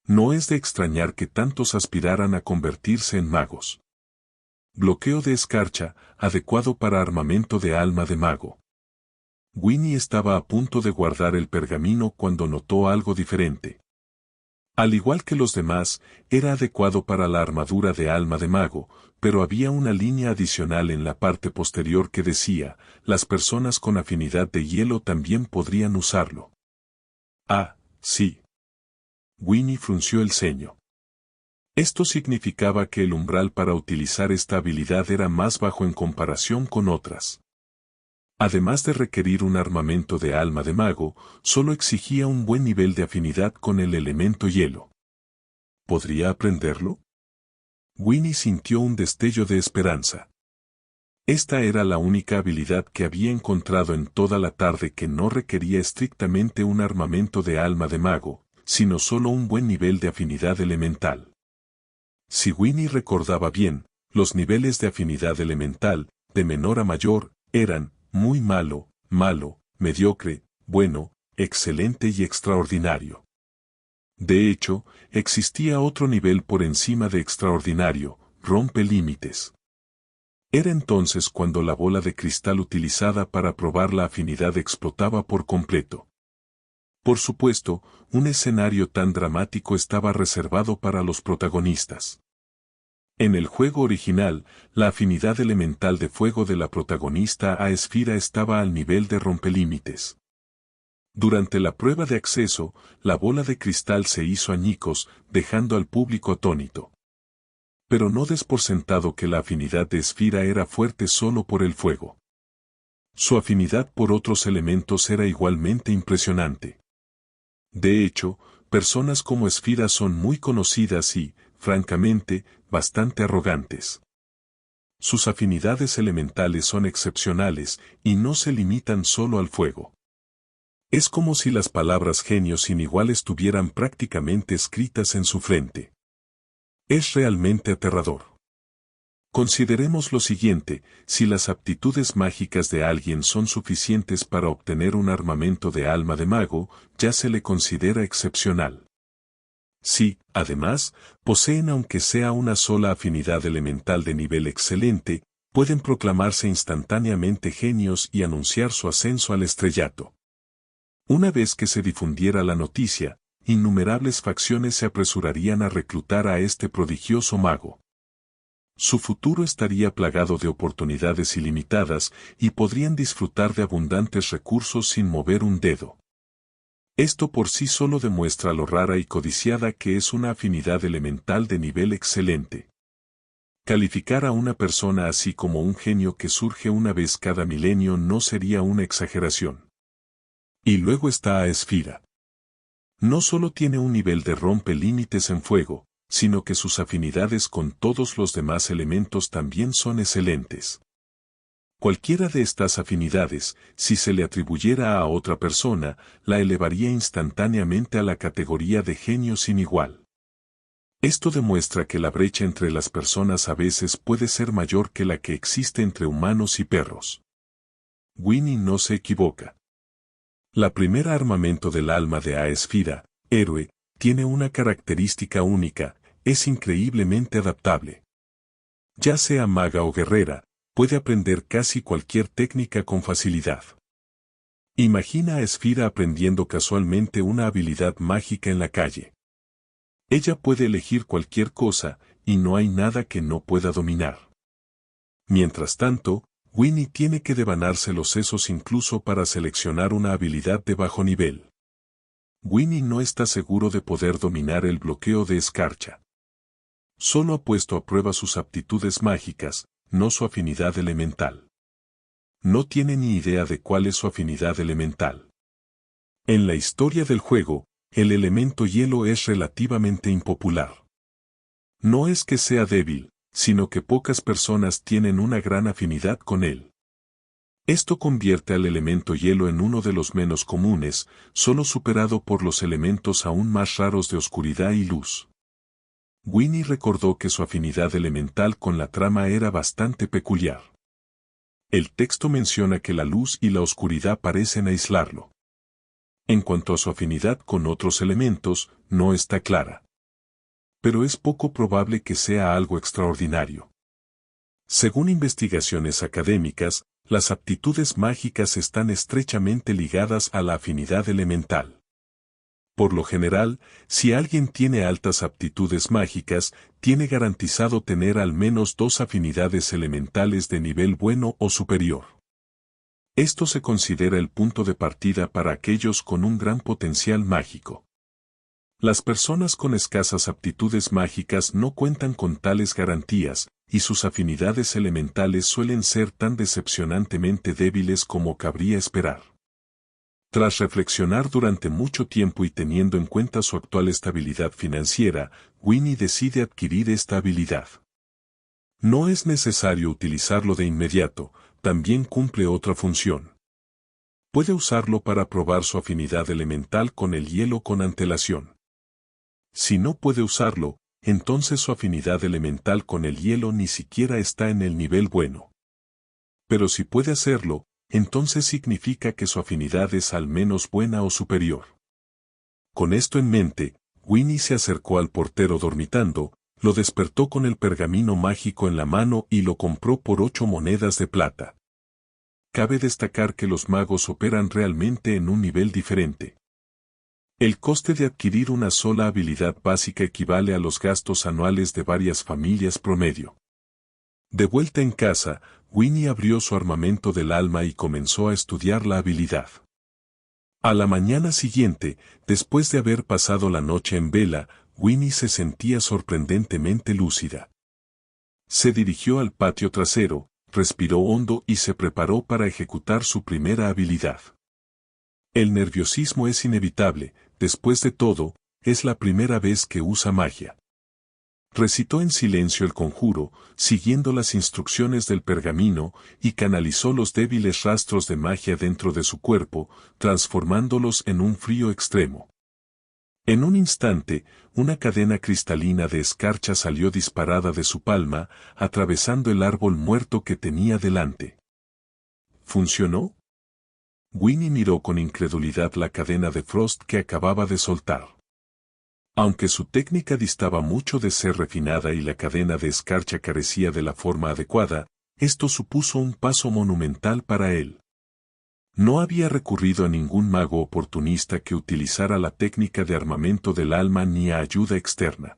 No es de extrañar que tantos aspiraran a convertirse en magos. Bloqueo de escarcha, adecuado para armamento de alma de mago. Winnie estaba a punto de guardar el pergamino cuando notó algo diferente. Al igual que los demás, era adecuado para la armadura de alma de mago, pero había una línea adicional en la parte posterior que decía, las personas con afinidad de hielo también podrían usarlo. Ah, sí. Winnie frunció el ceño. Esto significaba que el umbral para utilizar esta habilidad era más bajo en comparación con otras. Además de requerir un armamento de alma de mago, solo exigía un buen nivel de afinidad con el elemento hielo. ¿Podría aprenderlo? Winnie sintió un destello de esperanza. Esta era la única habilidad que había encontrado en toda la tarde que no requería estrictamente un armamento de alma de mago, sino solo un buen nivel de afinidad elemental. Si Winnie recordaba bien, los niveles de afinidad elemental, de menor a mayor, eran muy malo, malo, mediocre, bueno, excelente y extraordinario. De hecho, existía otro nivel por encima de extraordinario, rompe límites. Era entonces cuando la bola de cristal utilizada para probar la afinidad explotaba por completo. Por supuesto, un escenario tan dramático estaba reservado para los protagonistas. En el juego original, la afinidad elemental de fuego de la protagonista a Esfira estaba al nivel de rompelímites. Durante la prueba de acceso, la bola de cristal se hizo añicos, dejando al público atónito. Pero no des por sentado que la afinidad de Esfira era fuerte solo por el fuego. Su afinidad por otros elementos era igualmente impresionante. De hecho, personas como Esfira son muy conocidas y, francamente, bastante arrogantes. Sus afinidades elementales son excepcionales y no se limitan solo al fuego. Es como si las palabras genio sin igual estuvieran prácticamente escritas en su frente. Es realmente aterrador. Consideremos lo siguiente, si las aptitudes mágicas de alguien son suficientes para obtener un armamento de alma de mago, ya se le considera excepcional. Si, además, poseen aunque sea una sola afinidad elemental de nivel excelente, pueden proclamarse instantáneamente genios y anunciar su ascenso al estrellato. Una vez que se difundiera la noticia, innumerables facciones se apresurarían a reclutar a este prodigioso mago. Su futuro estaría plagado de oportunidades ilimitadas y podrían disfrutar de abundantes recursos sin mover un dedo. Esto por sí solo demuestra lo rara y codiciada que es una afinidad elemental de nivel excelente. Calificar a una persona así como un genio que surge una vez cada milenio no sería una exageración. Y luego está Aesfira. No solo tiene un nivel de rompe límites en fuego, sino que sus afinidades con todos los demás elementos también son excelentes. Cualquiera de estas afinidades, si se le atribuyera a otra persona, la elevaría instantáneamente a la categoría de genio sin igual. Esto demuestra que la brecha entre las personas a veces puede ser mayor que la que existe entre humanos y perros. Winnie no se equivoca. La primera armamento del alma de Aesfira, héroe, tiene una característica única, es increíblemente adaptable. Ya sea maga o guerrera, puede aprender casi cualquier técnica con facilidad. Imagina a Aesfira aprendiendo casualmente una habilidad mágica en la calle. Ella puede elegir cualquier cosa, y no hay nada que no pueda dominar. Mientras tanto, Winnie tiene que devanarse los sesos incluso para seleccionar una habilidad de bajo nivel. Winnie no está seguro de poder dominar el bloqueo de escarcha. Solo ha puesto a prueba sus aptitudes mágicas, no su afinidad elemental. No tiene ni idea de cuál es su afinidad elemental. En la historia del juego, el elemento hielo es relativamente impopular. No es que sea débil, sino que pocas personas tienen una gran afinidad con él. Esto convierte al elemento hielo en uno de los menos comunes, solo superado por los elementos aún más raros de oscuridad y luz. Winnie recordó que su afinidad elemental con la trama era bastante peculiar. El texto menciona que la luz y la oscuridad parecen aislarlo. En cuanto a su afinidad con otros elementos, no está clara. Pero es poco probable que sea algo extraordinario. Según investigaciones académicas, las aptitudes mágicas están estrechamente ligadas a la afinidad elemental. Por lo general, si alguien tiene altas aptitudes mágicas, tiene garantizado tener al menos 2 afinidades elementales de nivel bueno o superior. Esto se considera el punto de partida para aquellos con un gran potencial mágico. Las personas con escasas aptitudes mágicas no cuentan con tales garantías, y sus afinidades elementales suelen ser tan decepcionantemente débiles como cabría esperar. Tras reflexionar durante mucho tiempo y teniendo en cuenta su actual estabilidad financiera, Winnie decide adquirir esta habilidad. No es necesario utilizarlo de inmediato, también cumple otra función. Puede usarlo para probar su afinidad elemental con el hielo con antelación. Si no puede usarlo, entonces su afinidad elemental con el hielo ni siquiera está en el nivel bueno. Pero si puede hacerlo, entonces significa que su afinidad es al menos buena o superior. Con esto en mente, Winnie se acercó al portero dormitando, lo despertó con el pergamino mágico en la mano y lo compró por 8 monedas de plata. Cabe destacar que los magos operan realmente en un nivel diferente. El coste de adquirir una sola habilidad básica equivale a los gastos anuales de varias familias promedio. De vuelta en casa, Winnie abrió su armamento del alma y comenzó a estudiar la habilidad. A la mañana siguiente, después de haber pasado la noche en vela, Winnie se sentía sorprendentemente lúcida. Se dirigió al patio trasero, respiró hondo y se preparó para ejecutar su primera habilidad. El nerviosismo es inevitable, después de todo, es la primera vez que usa magia. Recitó en silencio el conjuro, siguiendo las instrucciones del pergamino, y canalizó los débiles rastros de magia dentro de su cuerpo, transformándolos en un frío extremo. En un instante, una cadena cristalina de escarcha salió disparada de su palma, atravesando el árbol muerto que tenía delante. ¿Funcionó? Winnie miró con incredulidad la cadena de Frost que acababa de soltar. Aunque su técnica distaba mucho de ser refinada y la cadena de escarcha carecía de la forma adecuada, esto supuso un paso monumental para él. No había recurrido a ningún mago oportunista que utilizara la técnica de armamento del alma ni a ayuda externa.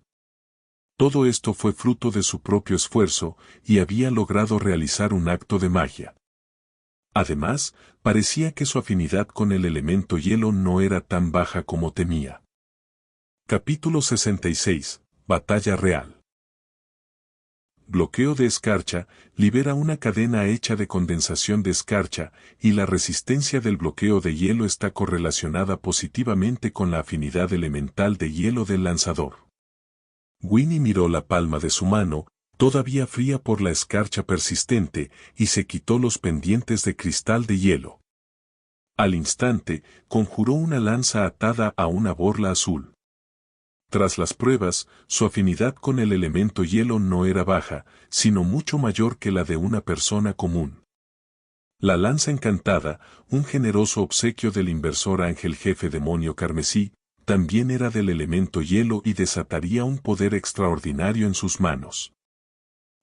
Todo esto fue fruto de su propio esfuerzo, y había logrado realizar un acto de magia. Además, parecía que su afinidad con el elemento hielo no era tan baja como temía. Capítulo 66. Batalla real. Bloqueo de escarcha, libera una cadena hecha de condensación de escarcha, y la resistencia del bloqueo de hielo está correlacionada positivamente con la afinidad elemental de hielo del lanzador. Winnie miró la palma de su mano, todavía fría por la escarcha persistente, y se quitó los pendientes de cristal de hielo. Al instante, conjuró una lanza atada a una borla azul. Tras las pruebas, su afinidad con el elemento hielo no era baja, sino mucho mayor que la de una persona común. La lanza encantada, un generoso obsequio del inversor ángel jefe demonio carmesí, también era del elemento hielo y desataría un poder extraordinario en sus manos.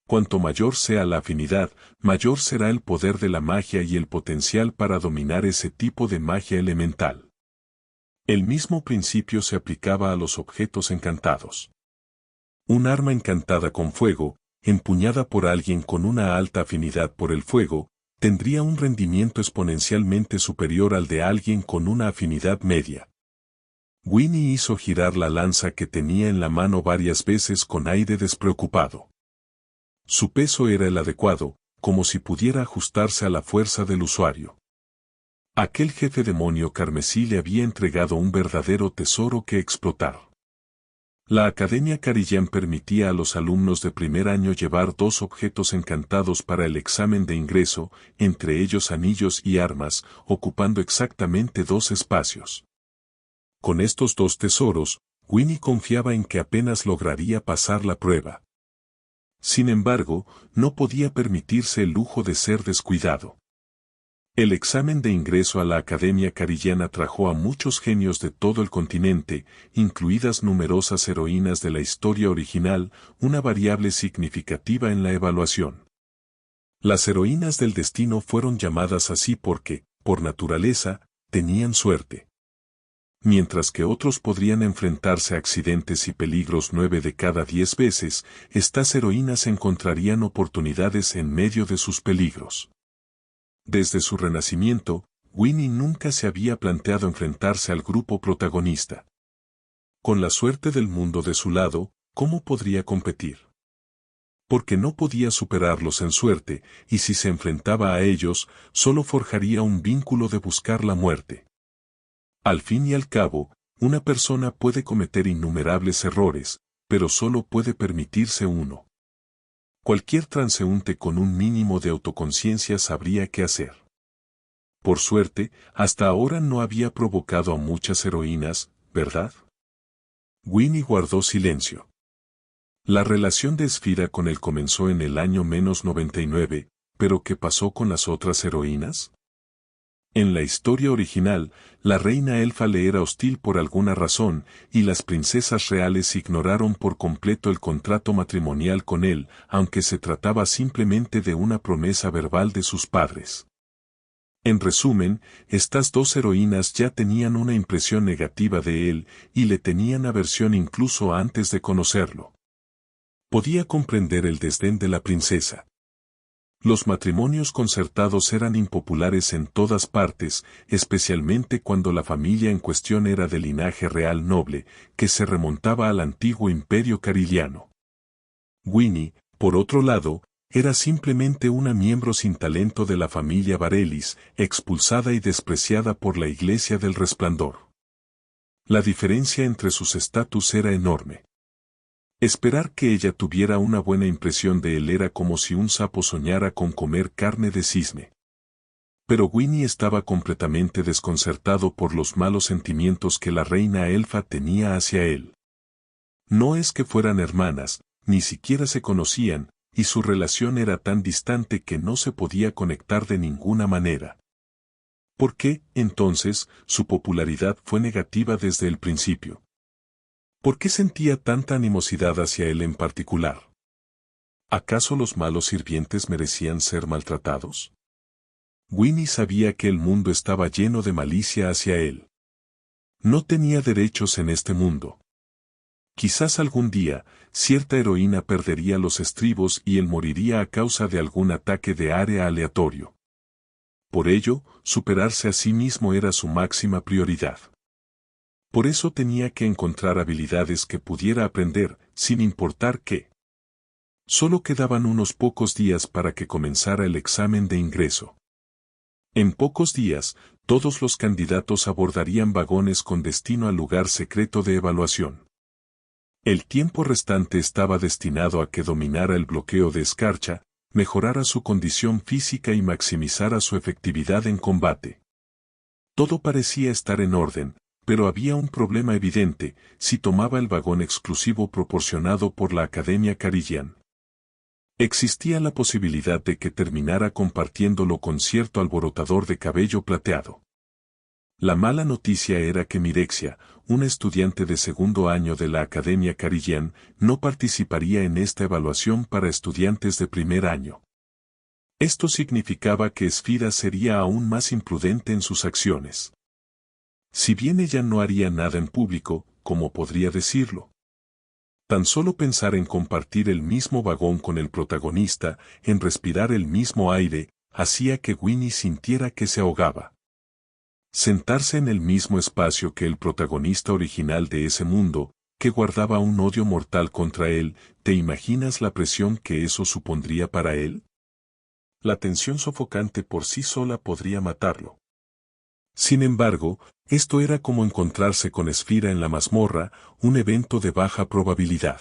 Cuanto mayor sea la afinidad, mayor será el poder de la magia y el potencial para dominar ese tipo de magia elemental. El mismo principio se aplicaba a los objetos encantados. Un arma encantada con fuego, empuñada por alguien con una alta afinidad por el fuego, tendría un rendimiento exponencialmente superior al de alguien con una afinidad media. Winnie hizo girar la lanza que tenía en la mano varias veces con aire despreocupado. Su peso era el adecuado, como si pudiera ajustarse a la fuerza del usuario. Aquel jefe demonio carmesí le había entregado un verdadero tesoro que explotar. La Academia Carillian permitía a los alumnos de primer año llevar 2 objetos encantados para el examen de ingreso, entre ellos anillos y armas, ocupando exactamente 2 espacios. Con estos 2 tesoros, Winnie confiaba en que apenas lograría pasar la prueba. Sin embargo, no podía permitirse el lujo de ser descuidado. El examen de ingreso a la Academia Carilliana atrajo a muchos genios de todo el continente, incluidas numerosas heroínas de la historia original, una variable significativa en la evaluación. Las heroínas del destino fueron llamadas así porque, por naturaleza, tenían suerte. Mientras que otros podrían enfrentarse a accidentes y peligros 9 de cada 10 veces, estas heroínas encontrarían oportunidades en medio de sus peligros. Desde su renacimiento, Winnie nunca se había planteado enfrentarse al grupo protagonista. Con la suerte del mundo de su lado, ¿cómo podría competir? Porque no podía superarlos en suerte, y si se enfrentaba a ellos, solo forjaría un vínculo de buscar la muerte. Al fin y al cabo, una persona puede cometer innumerables errores, pero solo puede permitirse uno. Cualquier transeúnte con un mínimo de autoconciencia sabría qué hacer. Por suerte, hasta ahora no había provocado a muchas heroínas, ¿verdad? Winnie guardó silencio. La relación de Esfira con él comenzó en el año -99, pero ¿qué pasó con las otras heroínas? En la historia original, la reina elfa le era hostil por alguna razón, y las princesas reales ignoraron por completo el contrato matrimonial con él, aunque se trataba simplemente de una promesa verbal de sus padres. En resumen, estas 2 heroínas ya tenían una impresión negativa de él, y le tenían aversión incluso antes de conocerlo. Podía comprender el desdén de la princesa. Los matrimonios concertados eran impopulares en todas partes, especialmente cuando la familia en cuestión era de linaje real noble, que se remontaba al antiguo imperio carilliano. Winnie, por otro lado, era simplemente una miembro sin talento de la familia Bareilles, expulsada y despreciada por la Iglesia del Resplandor. La diferencia entre sus estatus era enorme. Esperar que ella tuviera una buena impresión de él era como si un sapo soñara con comer carne de cisne. Pero Winnie estaba completamente desconcertado por los malos sentimientos que la reina elfa tenía hacia él. No es que fueran hermanas, ni siquiera se conocían, y su relación era tan distante que no se podía conectar de ninguna manera. ¿Por qué, entonces, su popularidad fue negativa desde el principio? ¿Por qué sentía tanta animosidad hacia él en particular? ¿Acaso los malos sirvientes merecían ser maltratados? Winnie sabía que el mundo estaba lleno de malicia hacia él. No tenía derechos en este mundo. Quizás algún día, cierta heroína perdería los estribos y él moriría a causa de algún ataque de área aleatorio. Por ello, superarse a sí mismo era su máxima prioridad. Por eso tenía que encontrar habilidades que pudiera aprender, sin importar qué. Solo quedaban unos pocos días para que comenzara el examen de ingreso. En pocos días, todos los candidatos abordarían vagones con destino al lugar secreto de evaluación. El tiempo restante estaba destinado a que dominara el bloqueo de escarcha, mejorara su condición física y maximizara su efectividad en combate. Todo parecía estar en orden, pero había un problema evidente: si tomaba el vagón exclusivo proporcionado por la Academia Carillian. Existía la posibilidad de que terminara compartiéndolo con cierto alborotador de cabello plateado. La mala noticia era que Mirexia, una estudiante de segundo año de la Academia Carillian, no participaría en esta evaluación para estudiantes de primer año. Esto significaba que Esfira sería aún más imprudente en sus acciones. Si bien ella no haría nada en público, ¿cómo podría decirlo? Tan solo pensar en compartir el mismo vagón con el protagonista, en respirar el mismo aire, hacía que Winnie sintiera que se ahogaba. Sentarse en el mismo espacio que el protagonista original de ese mundo, que guardaba un odio mortal contra él, ¿te imaginas la presión que eso supondría para él? La tensión sofocante por sí sola podría matarlo. Sin embargo, esto era como encontrarse con Esfira en la mazmorra, un evento de baja probabilidad.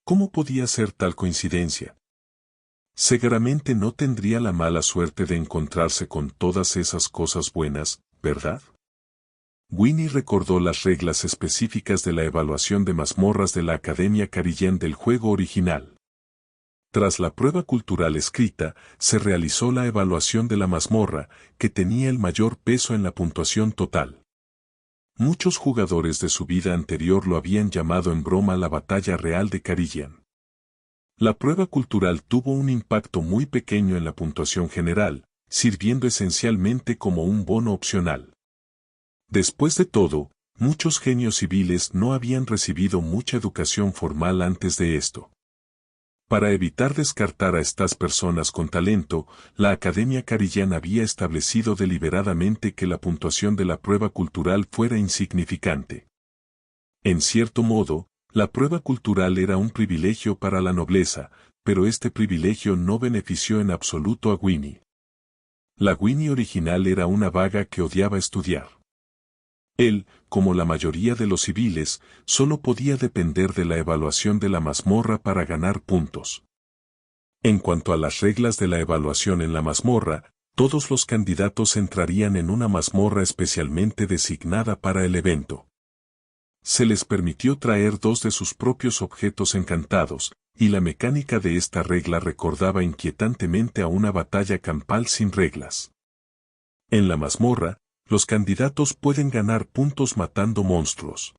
¿Cómo podía ser tal coincidencia? Seguramente no tendría la mala suerte de encontrarse con todas esas cosas buenas, ¿verdad? Winnie recordó las reglas específicas de la evaluación de mazmorras de la Academia Carillian del juego original. Tras la prueba cultural escrita, se realizó la evaluación de la mazmorra, que tenía el mayor peso en la puntuación total. Muchos jugadores de su vida anterior lo habían llamado en broma la batalla real de Carillian. La prueba cultural tuvo un impacto muy pequeño en la puntuación general, sirviendo esencialmente como un bono opcional. Después de todo, muchos genios civiles no habían recibido mucha educación formal antes de esto. Para evitar descartar a estas personas con talento, la Academia Carillian había establecido deliberadamente que la puntuación de la prueba cultural fuera insignificante. En cierto modo, la prueba cultural era un privilegio para la nobleza, pero este privilegio no benefició en absoluto a Winnie. La Winnie original era una vaga que odiaba estudiar. Él, como la mayoría de los civiles, solo podía depender de la evaluación de la mazmorra para ganar puntos. En cuanto a las reglas de la evaluación en la mazmorra, todos los candidatos entrarían en una mazmorra especialmente designada para el evento. Se les permitió traer 2 de sus propios objetos encantados, y la mecánica de esta regla recordaba inquietantemente a una batalla campal sin reglas. En la mazmorra, los candidatos pueden ganar puntos matando monstruos.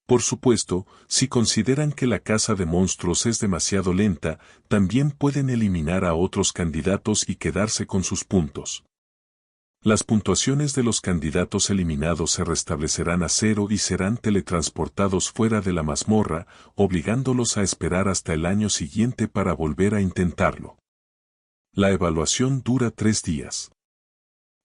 Por supuesto, si consideran que la caza de monstruos es demasiado lenta, también pueden eliminar a otros candidatos y quedarse con sus puntos. Las puntuaciones de los candidatos eliminados se restablecerán a 0 y serán teletransportados fuera de la mazmorra, obligándolos a esperar hasta el año siguiente para volver a intentarlo. La evaluación dura 3 días.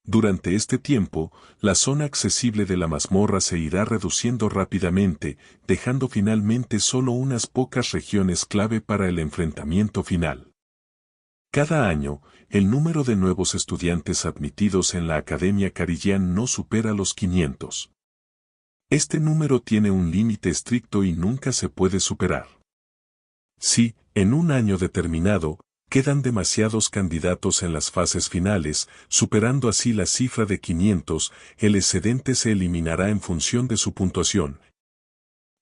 Durante este tiempo, la zona accesible de la mazmorra se irá reduciendo rápidamente, dejando finalmente solo unas pocas regiones clave para el enfrentamiento final. Cada año, el número de nuevos estudiantes admitidos en la Academia Carillian no supera los 500. Este número tiene un límite estricto y nunca se puede superar. Si, en un año determinado, quedan demasiados candidatos en las fases finales, superando así la cifra de 500, el excedente se eliminará en función de su puntuación,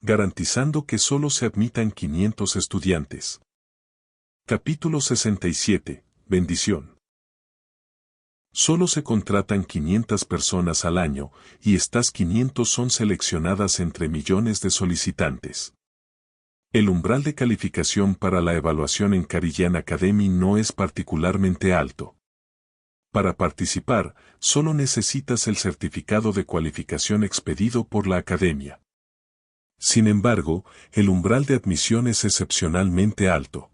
garantizando que solo se admitan 500 estudiantes. Capítulo 67. Bendición. Solo se contratan 500 personas al año, y estas 500 son seleccionadas entre millones de solicitantes. El umbral de calificación para la evaluación en Carillian Academy no es particularmente alto. Para participar, solo necesitas el certificado de cualificación expedido por la Academia. Sin embargo, el umbral de admisión es excepcionalmente alto.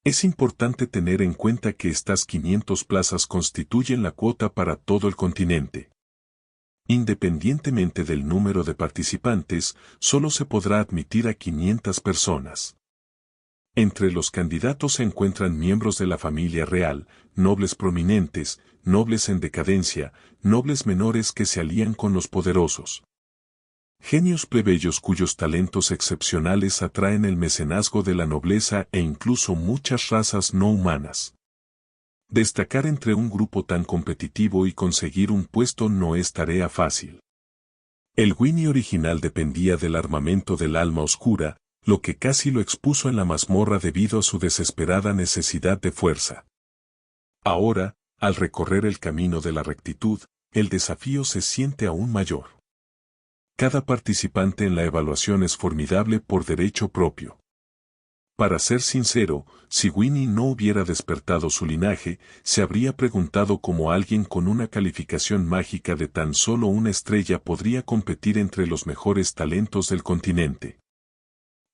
Es importante tener en cuenta que estas 500 plazas constituyen la cuota para todo el continente. Independientemente del número de participantes, solo se podrá admitir a 500 personas. Entre los candidatos se encuentran miembros de la familia real, nobles prominentes, nobles en decadencia, nobles menores que se alían con los poderosos. Genios plebeyos cuyos talentos excepcionales atraen el mecenazgo de la nobleza e incluso muchas razas no humanas. Destacar entre un grupo tan competitivo y conseguir un puesto no es tarea fácil. El Winnie original dependía del armamento del alma oscura, lo que casi lo expuso en la mazmorra debido a su desesperada necesidad de fuerza. Ahora, al recorrer el camino de la rectitud, el desafío se siente aún mayor. Cada participante en la evaluación es formidable por derecho propio. Para ser sincero, si Winnie no hubiera despertado su linaje, se habría preguntado cómo alguien con una calificación mágica de tan solo una estrella podría competir entre los mejores talentos del continente.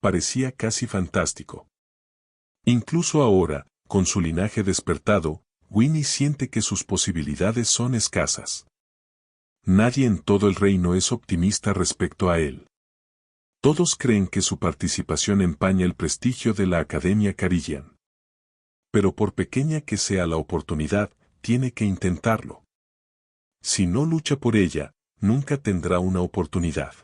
Parecía casi fantástico. Incluso ahora, con su linaje despertado, Winnie siente que sus posibilidades son escasas. Nadie en todo el reino es optimista respecto a él. Todos creen que su participación empaña el prestigio de la Academia Carillian. Pero por pequeña que sea la oportunidad, tiene que intentarlo. Si no lucha por ella, nunca tendrá una oportunidad.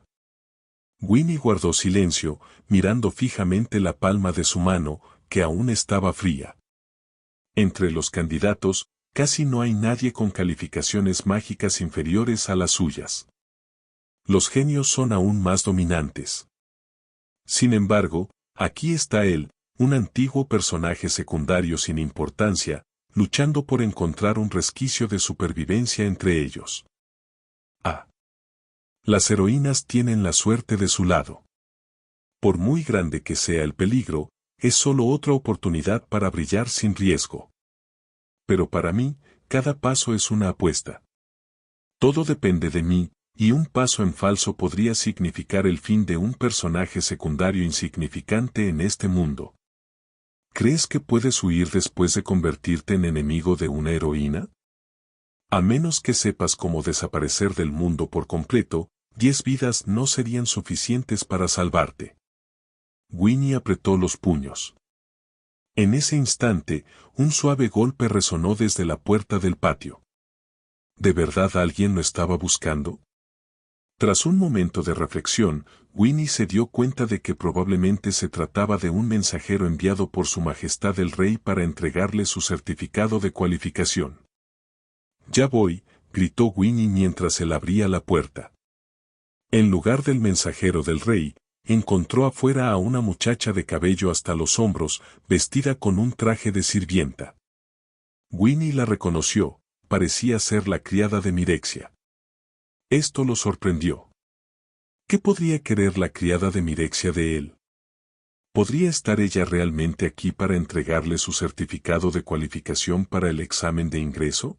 Winnie guardó silencio, mirando fijamente la palma de su mano, que aún estaba fría. Entre los candidatos, casi no hay nadie con calificaciones mágicas inferiores a las suyas. Los genios son aún más dominantes. Sin embargo, aquí está él, un antiguo personaje secundario sin importancia, luchando por encontrar un resquicio de supervivencia entre ellos. Las heroínas tienen la suerte de su lado. Por muy grande que sea el peligro, es solo otra oportunidad para brillar sin riesgo. Pero para mí, cada paso es una apuesta. Todo depende de mí, y un paso en falso podría significar el fin de un personaje secundario insignificante en este mundo. ¿Crees que puedes huir después de convertirte en enemigo de una heroína? A menos que sepas cómo desaparecer del mundo por completo, 10 vidas no serían suficientes para salvarte. Winnie apretó los puños. En ese instante, un suave golpe resonó desde la puerta del patio. ¿De verdad alguien lo estaba buscando? Tras un momento de reflexión, Winnie se dio cuenta de que probablemente se trataba de un mensajero enviado por Su Majestad el Rey para entregarle su certificado de cualificación. «Ya voy», gritó Winnie mientras él abría la puerta. En lugar del mensajero del rey, encontró afuera a una muchacha de cabello hasta los hombros, vestida con un traje de sirvienta. Winnie la reconoció, parecía ser la criada de Mirexia. Esto lo sorprendió. ¿Qué podría querer la criada de Mirexia de él? ¿Podría estar ella realmente aquí para entregarle su certificado de cualificación para el examen de ingreso?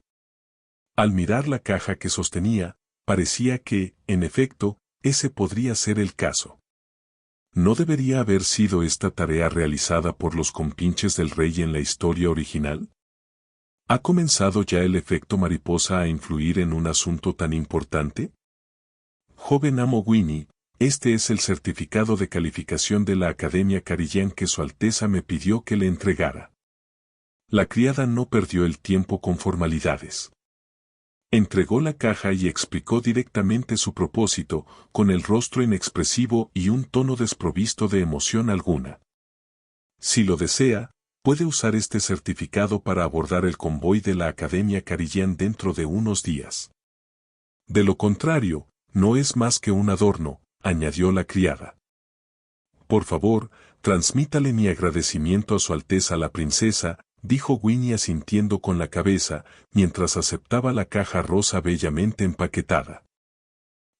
Al mirar la caja que sostenía, parecía que, en efecto, ese podría ser el caso. ¿No debería haber sido esta tarea realizada por los compinches del rey en la historia original? ¿Ha comenzado ya el efecto mariposa a influir en un asunto tan importante? Joven amo Winnie, este es el certificado de calificación de la Academia Carillian que Su Alteza me pidió que le entregara. La criada no perdió el tiempo con formalidades. Entregó la caja y explicó directamente su propósito, con el rostro inexpresivo y un tono desprovisto de emoción alguna. Si lo desea, puede usar este certificado para abordar el convoy de la Academia Carillian dentro de unos días. De lo contrario, no es más que un adorno, añadió la criada. Por favor, transmítale mi agradecimiento a Su Alteza la princesa, dijo Winnie asintiendo con la cabeza, mientras aceptaba la caja rosa bellamente empaquetada.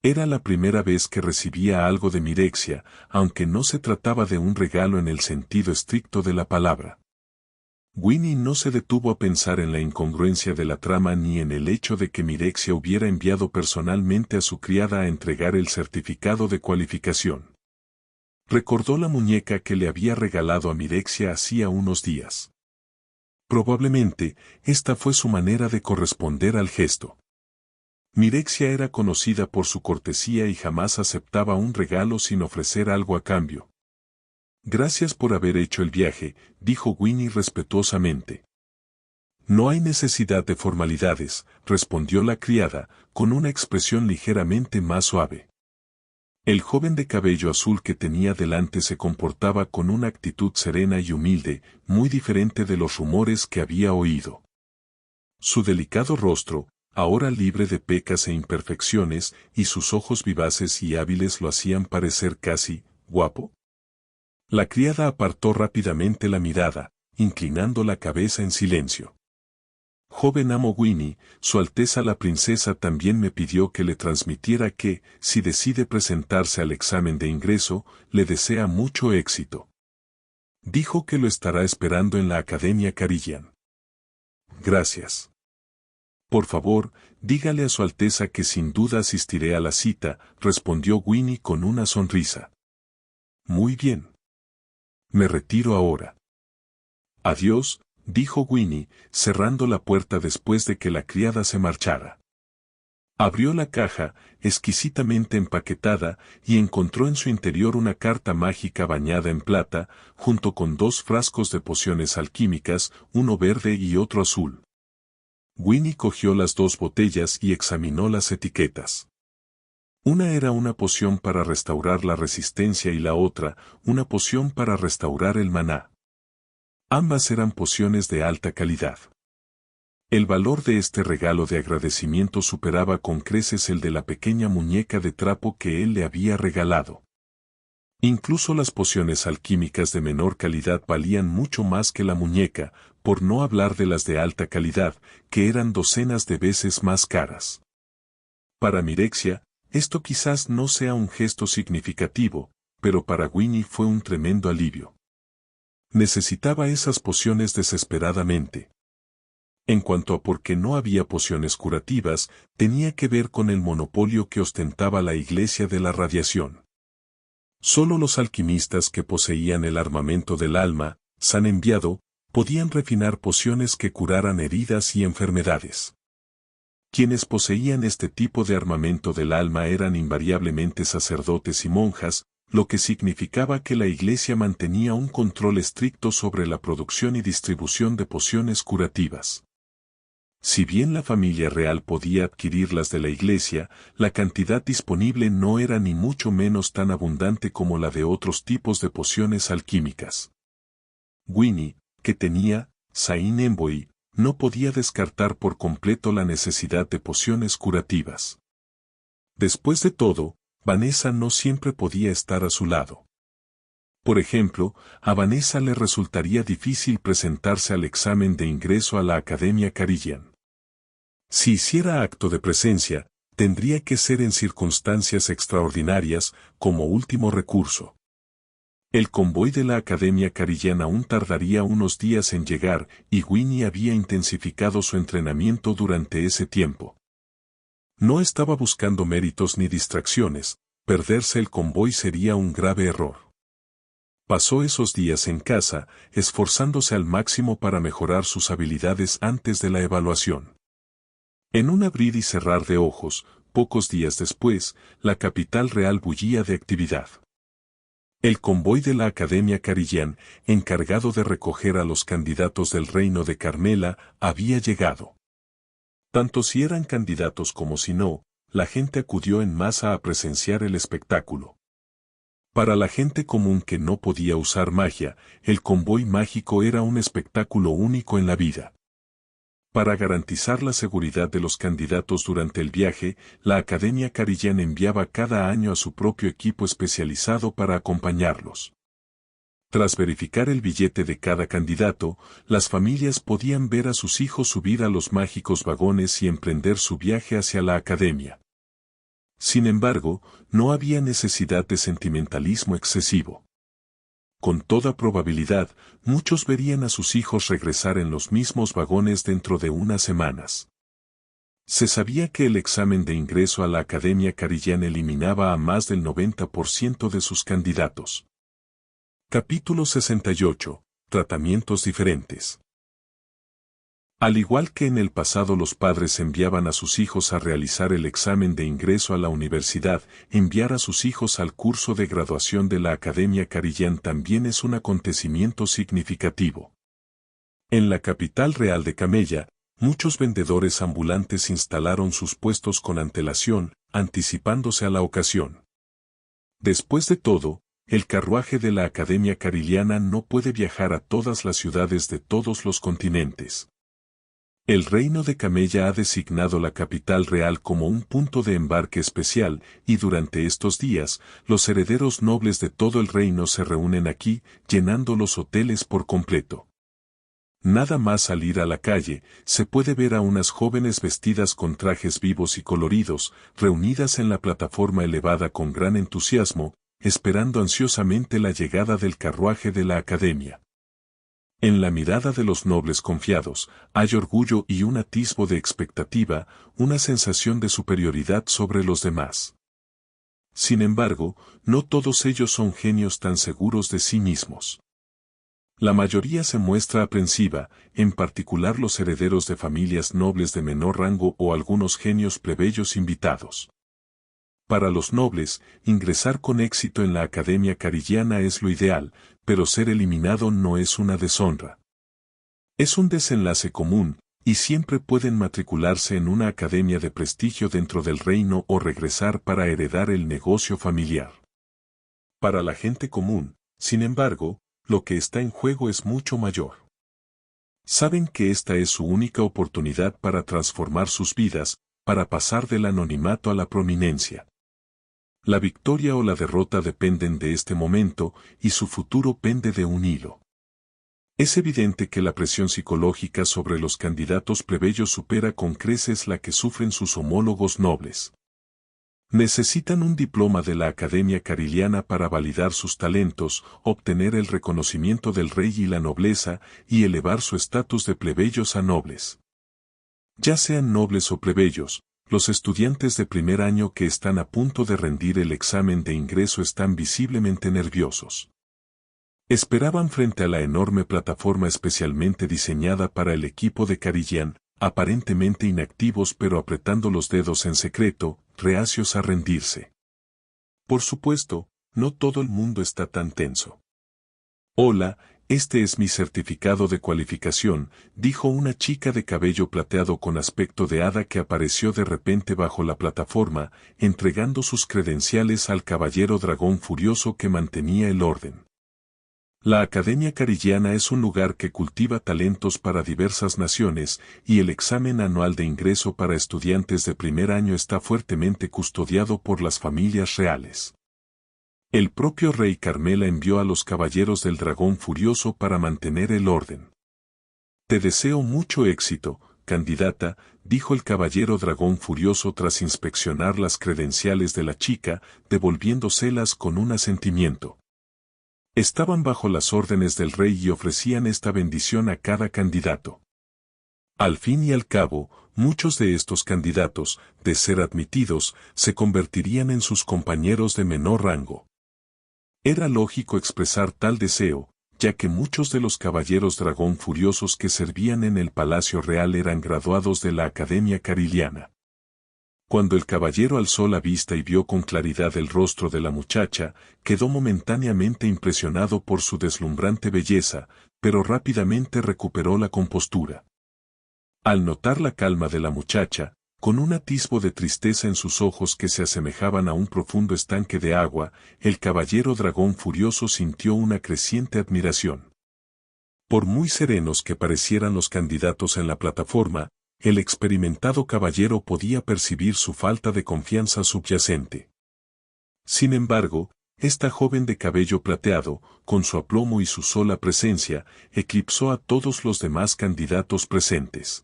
Era la primera vez que recibía algo de Mirexia, aunque no se trataba de un regalo en el sentido estricto de la palabra. Winnie no se detuvo a pensar en la incongruencia de la trama ni en el hecho de que Mirexia hubiera enviado personalmente a su criada a entregar el certificado de cualificación. Recordó la muñeca que le había regalado a Mirexia hacía unos días. Probablemente, esta fue su manera de corresponder al gesto. Mirexia era conocida por su cortesía y jamás aceptaba un regalo sin ofrecer algo a cambio. Gracias por haber hecho el viaje, dijo Winnie respetuosamente. No hay necesidad de formalidades, respondió la criada, con una expresión ligeramente más suave. El joven de cabello azul que tenía delante se comportaba con una actitud serena y humilde, muy diferente de los rumores que había oído. Su delicado rostro, ahora libre de pecas e imperfecciones, y sus ojos vivaces y hábiles lo hacían parecer casi guapo. La criada apartó rápidamente la mirada, inclinando la cabeza en silencio. Joven amo Winnie, Su Alteza la Princesa también me pidió que le transmitiera que, si decide presentarse al examen de ingreso, le desea mucho éxito. Dijo que lo estará esperando en la Academia Carillian. Gracias. Por favor, dígale a Su Alteza que sin duda asistiré a la cita, respondió Winnie con una sonrisa. Muy bien. Me retiro ahora. Adiós, dijo Winnie, cerrando la puerta después de que la criada se marchara. Abrió la caja, exquisitamente empaquetada, y encontró en su interior una carta mágica bañada en plata, junto con 2 frascos de pociones alquímicas, uno verde y otro azul. Winnie cogió las 2 botellas y examinó las etiquetas. Una era una poción para restaurar la resistencia y la otra, una poción para restaurar el maná. Ambas eran pociones de alta calidad. El valor de este regalo de agradecimiento superaba con creces el de la pequeña muñeca de trapo que él le había regalado. Incluso las pociones alquímicas de menor calidad valían mucho más que la muñeca, por no hablar de las de alta calidad, que eran docenas de veces más caras. Para Mirexia, esto quizás no sea un gesto significativo, pero para Winnie fue un tremendo alivio. Necesitaba esas pociones desesperadamente. En cuanto a por qué no había pociones curativas, tenía que ver con el monopolio que ostentaba la Iglesia de la Radiación. Solo los alquimistas que poseían el armamento del alma, San Enviado, podían refinar pociones que curaran heridas y enfermedades. Quienes poseían este tipo de armamento del alma eran invariablemente sacerdotes y monjas, lo que significaba que la Iglesia mantenía un control estricto sobre la producción y distribución de pociones curativas. Si bien la familia real podía adquirirlas de la Iglesia, la cantidad disponible no era ni mucho menos tan abundante como la de otros tipos de pociones alquímicas. Winnie, que tenía Sain Envoy, no podía descartar por completo la necesidad de pociones curativas. Después de todo, Vanessa no siempre podía estar a su lado. Por ejemplo, a Vanessa le resultaría difícil presentarse al examen de ingreso a la Academia Carillian. Si hiciera acto de presencia, tendría que ser en circunstancias extraordinarias, como último recurso. El convoy de la Academia Carillian aún tardaría unos días en llegar, y Winnie había intensificado su entrenamiento durante ese tiempo. No estaba buscando méritos ni distracciones, perderse el convoy sería un grave error. Pasó esos días en casa, esforzándose al máximo para mejorar sus habilidades antes de la evaluación. En un abrir y cerrar de ojos, pocos días después, la capital real bullía de actividad. El convoy de la Academia Carillian, encargado de recoger a los candidatos del reino de Carmela, había llegado. Tanto si eran candidatos como si no, la gente acudió en masa a presenciar el espectáculo. Para la gente común que no podía usar magia, el convoy mágico era un espectáculo único en la vida. Para garantizar la seguridad de los candidatos durante el viaje, la Academia Carillian enviaba cada año a su propio equipo especializado para acompañarlos. Tras verificar el billete de cada candidato, las familias podían ver a sus hijos subir a los mágicos vagones y emprender su viaje hacia la academia. Sin embargo, no había necesidad de sentimentalismo excesivo. Con toda probabilidad, muchos verían a sus hijos regresar en los mismos vagones dentro de unas semanas. Se sabía que el examen de ingreso a la Academia Carillian eliminaba a más del 90% de sus candidatos. Capítulo 68. Tratamientos diferentes. Al igual que en el pasado los padres enviaban a sus hijos a realizar el examen de ingreso a la universidad, enviar a sus hijos al curso de graduación de la Academia Carillán también es un acontecimiento significativo. En la capital real de Camellia, muchos vendedores ambulantes instalaron sus puestos con antelación, anticipándose a la ocasión. Después de todo, el carruaje de la Academia Cariliana no puede viajar a todas las ciudades de todos los continentes. El reino de Camellia ha designado la capital real como un punto de embarque especial, y durante estos días, los herederos nobles de todo el reino se reúnen aquí, llenando los hoteles por completo. Nada más salir a la calle, se puede ver a unas jóvenes vestidas con trajes vivos y coloridos, reunidas en la plataforma elevada con gran entusiasmo, esperando ansiosamente la llegada del carruaje de la Academia. En la mirada de los nobles confiados, hay orgullo y un atisbo de expectativa, una sensación de superioridad sobre los demás. Sin embargo, no todos ellos son genios tan seguros de sí mismos. La mayoría se muestra aprensiva, en particular los herederos de familias nobles de menor rango o algunos genios plebeyos invitados. Para los nobles, ingresar con éxito en la Academia Carillana es lo ideal, pero ser eliminado no es una deshonra. Es un desenlace común, y siempre pueden matricularse en una academia de prestigio dentro del reino o regresar para heredar el negocio familiar. Para la gente común, sin embargo, lo que está en juego es mucho mayor. Saben que esta es su única oportunidad para transformar sus vidas, para pasar del anonimato a la prominencia. La victoria o la derrota dependen de este momento, y su futuro pende de un hilo. Es evidente que la presión psicológica sobre los candidatos plebeyos supera con creces la que sufren sus homólogos nobles. Necesitan un diploma de la Academia Cariliana para validar sus talentos, obtener el reconocimiento del rey y la nobleza, y elevar su estatus de plebeyos a nobles. Ya sean nobles o plebeyos, los estudiantes de primer año que están a punto de rendir el examen de ingreso están visiblemente nerviosos. Esperaban frente a la enorme plataforma especialmente diseñada para el equipo de Carillán, aparentemente inactivos pero apretando los dedos en secreto, reacios a rendirse. Por supuesto, no todo el mundo está tan tenso. Hola, este es mi certificado de cualificación, dijo una chica de cabello plateado con aspecto de hada que apareció de repente bajo la plataforma, entregando sus credenciales al caballero dragón furioso que mantenía el orden. La Academia Carillana es un lugar que cultiva talentos para diversas naciones, y el examen anual de ingreso para estudiantes de primer año está fuertemente custodiado por las familias reales. El propio rey Carmela envió a los caballeros del dragón furioso para mantener el orden. Te deseo mucho éxito, candidata, dijo el caballero dragón furioso tras inspeccionar las credenciales de la chica, devolviéndoselas con un asentimiento. Estaban bajo las órdenes del rey y ofrecían esta bendición a cada candidato. Al fin y al cabo, muchos de estos candidatos, de ser admitidos, se convertirían en sus compañeros de menor rango. Era lógico expresar tal deseo, ya que muchos de los caballeros dragón furiosos que servían en el Palacio Real eran graduados de la Academia Cariliana. Cuando el caballero alzó la vista y vio con claridad el rostro de la muchacha, quedó momentáneamente impresionado por su deslumbrante belleza, pero rápidamente recuperó la compostura. Al notar la calma de la muchacha, con un atisbo de tristeza en sus ojos que se asemejaban a un profundo estanque de agua, el caballero dragón furioso sintió una creciente admiración. Por muy serenos que parecieran los candidatos en la plataforma, el experimentado caballero podía percibir su falta de confianza subyacente. Sin embargo, esta joven de cabello plateado, con su aplomo y su sola presencia, eclipsó a todos los demás candidatos presentes.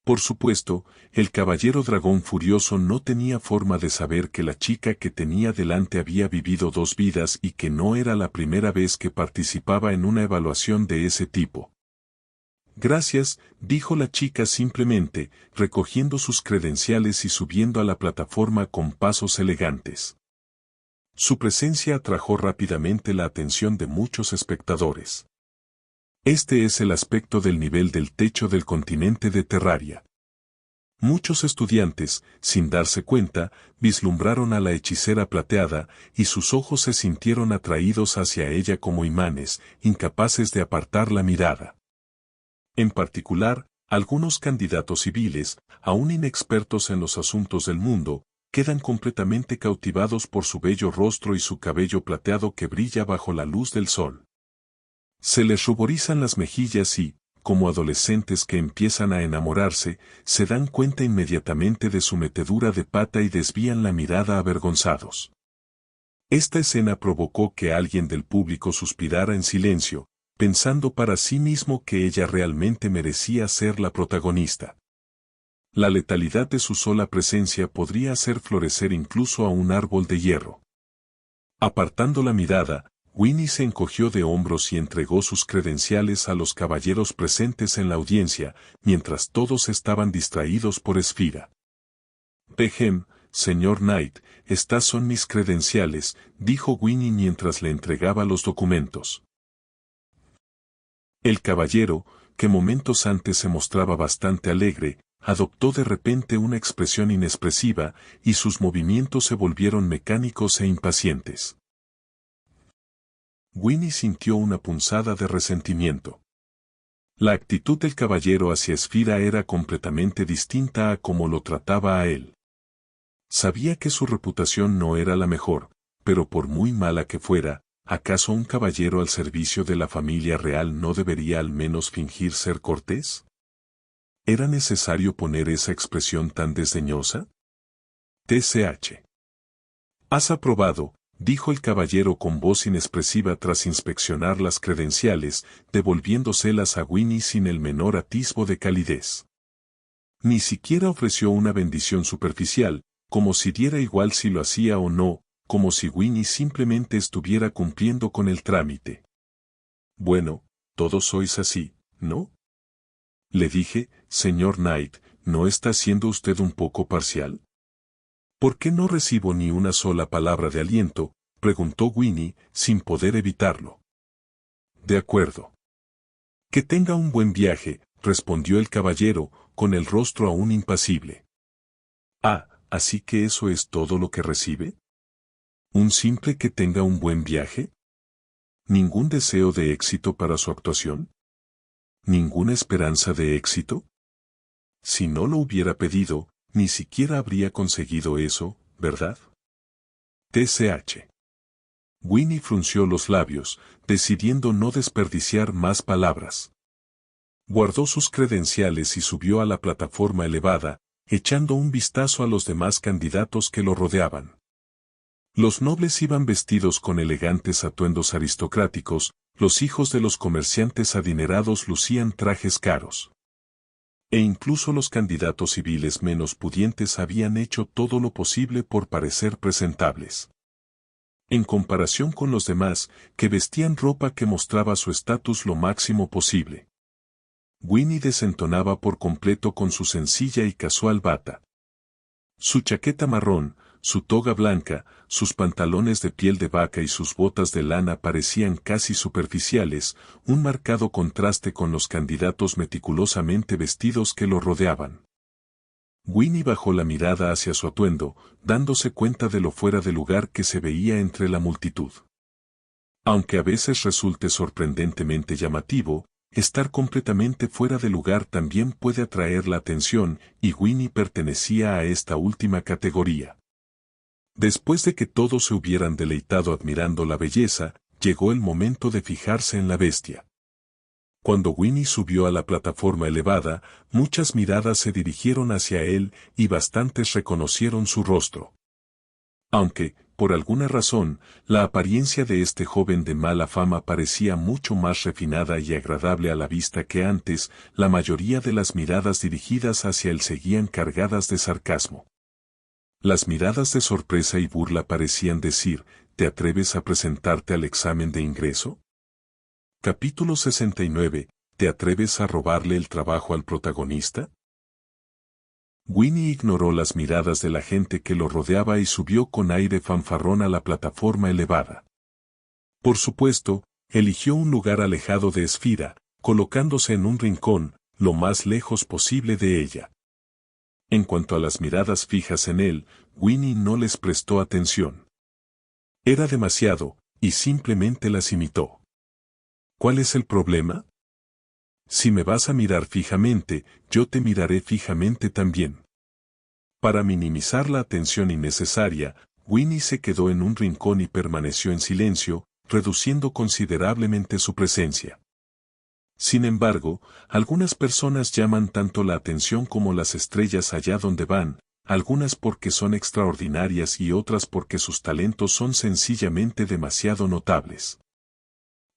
Por supuesto, el caballero dragón furioso no tenía forma de saber que la chica que tenía delante había vivido 2 vidas y que no era la primera vez que participaba en una evaluación de ese tipo. Gracias, dijo la chica simplemente, recogiendo sus credenciales y subiendo a la plataforma con pasos elegantes. Su presencia atrajo rápidamente la atención de muchos espectadores. Este es el aspecto del nivel del techo del continente de Terraria. Muchos estudiantes, sin darse cuenta, vislumbraron a la hechicera plateada, y sus ojos se sintieron atraídos hacia ella como imanes, incapaces de apartar la mirada. En particular, algunos candidatos civiles, aún inexpertos en los asuntos del mundo, quedan completamente cautivados por su bello rostro y su cabello plateado que brilla bajo la luz del sol. Se les ruborizan las mejillas y, como adolescentes que empiezan a enamorarse, se dan cuenta inmediatamente de su metedura de pata y desvían la mirada avergonzados. Esta escena provocó que alguien del público suspirara en silencio, pensando para sí mismo que ella realmente merecía ser la protagonista. La letalidad de su sola presencia podría hacer florecer incluso a un árbol de hierro. Apartando la mirada, Winnie se encogió de hombros y entregó sus credenciales a los caballeros presentes en la audiencia, mientras todos estaban distraídos por Esfira. «Pejem, señor Knight, estas son mis credenciales», dijo Winnie mientras le entregaba los documentos. El caballero, que momentos antes se mostraba bastante alegre, adoptó de repente una expresión inexpresiva, y sus movimientos se volvieron mecánicos e impacientes. Winnie sintió una punzada de resentimiento. La actitud del caballero hacia Esfira era completamente distinta a cómo lo trataba a él. Sabía que su reputación no era la mejor, pero por muy mala que fuera, ¿acaso un caballero al servicio de la familia real no debería al menos fingir ser cortés? ¿Era necesario poner esa expresión tan desdeñosa? TCH. «Has aprobado», dijo el caballero con voz inexpresiva tras inspeccionar las credenciales, devolviéndoselas a Winnie sin el menor atisbo de calidez. Ni siquiera ofreció una bendición superficial, como si diera igual si lo hacía o no, como si Winnie simplemente estuviera cumpliendo con el trámite. «Bueno, todos sois así, ¿no?», le dije. «Señor Knight, ¿no está siendo usted un poco parcial?» «¿Por qué no recibo ni una sola palabra de aliento?», preguntó Winnie, sin poder evitarlo. «De acuerdo». «Que tenga un buen viaje», respondió el caballero, con el rostro aún impasible. «Ah, ¿así que eso es todo lo que recibe? ¿Un simple que tenga un buen viaje? ¿Ningún deseo de éxito para su actuación? ¿Ninguna esperanza de éxito? Si no lo hubiera pedido, ni siquiera habría conseguido eso, ¿verdad?» TCH. Winnie frunció los labios, decidiendo no desperdiciar más palabras. Guardó sus credenciales y subió a la plataforma elevada, echando un vistazo a los demás candidatos que lo rodeaban. Los nobles iban vestidos con elegantes atuendos aristocráticos, los hijos de los comerciantes adinerados lucían trajes caros. E incluso los candidatos civiles menos pudientes habían hecho todo lo posible por parecer presentables. En comparación con los demás, que vestían ropa que mostraba su estatus lo máximo posible. Winnie desentonaba por completo con su sencilla y casual bata. Su chaqueta marrón, su toga blanca, sus pantalones de piel de vaca y sus botas de lana parecían casi superficiales, un marcado contraste con los candidatos meticulosamente vestidos que lo rodeaban. Winnie bajó la mirada hacia su atuendo, dándose cuenta de lo fuera de lugar que se veía entre la multitud. Aunque a veces resulte sorprendentemente llamativo, estar completamente fuera de lugar también puede atraer la atención, y Winnie pertenecía a esta última categoría. Después de que todos se hubieran deleitado admirando la belleza, llegó el momento de fijarse en la bestia. Cuando Winnie subió a la plataforma elevada, muchas miradas se dirigieron hacia él y bastantes reconocieron su rostro. Aunque, por alguna razón, la apariencia de este joven de mala fama parecía mucho más refinada y agradable a la vista que antes, la mayoría de las miradas dirigidas hacia él seguían cargadas de sarcasmo. Las miradas de sorpresa y burla parecían decir, ¿te atreves a presentarte al examen de ingreso? Capítulo 69. ¿Te atreves a robarle el trabajo al protagonista? Winnie ignoró las miradas de la gente que lo rodeaba y subió con aire fanfarrón a la plataforma elevada. Por supuesto, eligió un lugar alejado de Esfira, colocándose en un rincón, lo más lejos posible de ella. En cuanto a las miradas fijas en él, Winnie no les prestó atención. Era demasiado, y simplemente las imitó. ¿Cuál es el problema? Si me vas a mirar fijamente, yo te miraré fijamente también. Para minimizar la atención innecesaria, Winnie se quedó en un rincón y permaneció en silencio, reduciendo considerablemente su presencia. Sin embargo, algunas personas llaman tanto la atención como las estrellas allá donde van, algunas porque son extraordinarias y otras porque sus talentos son sencillamente demasiado notables.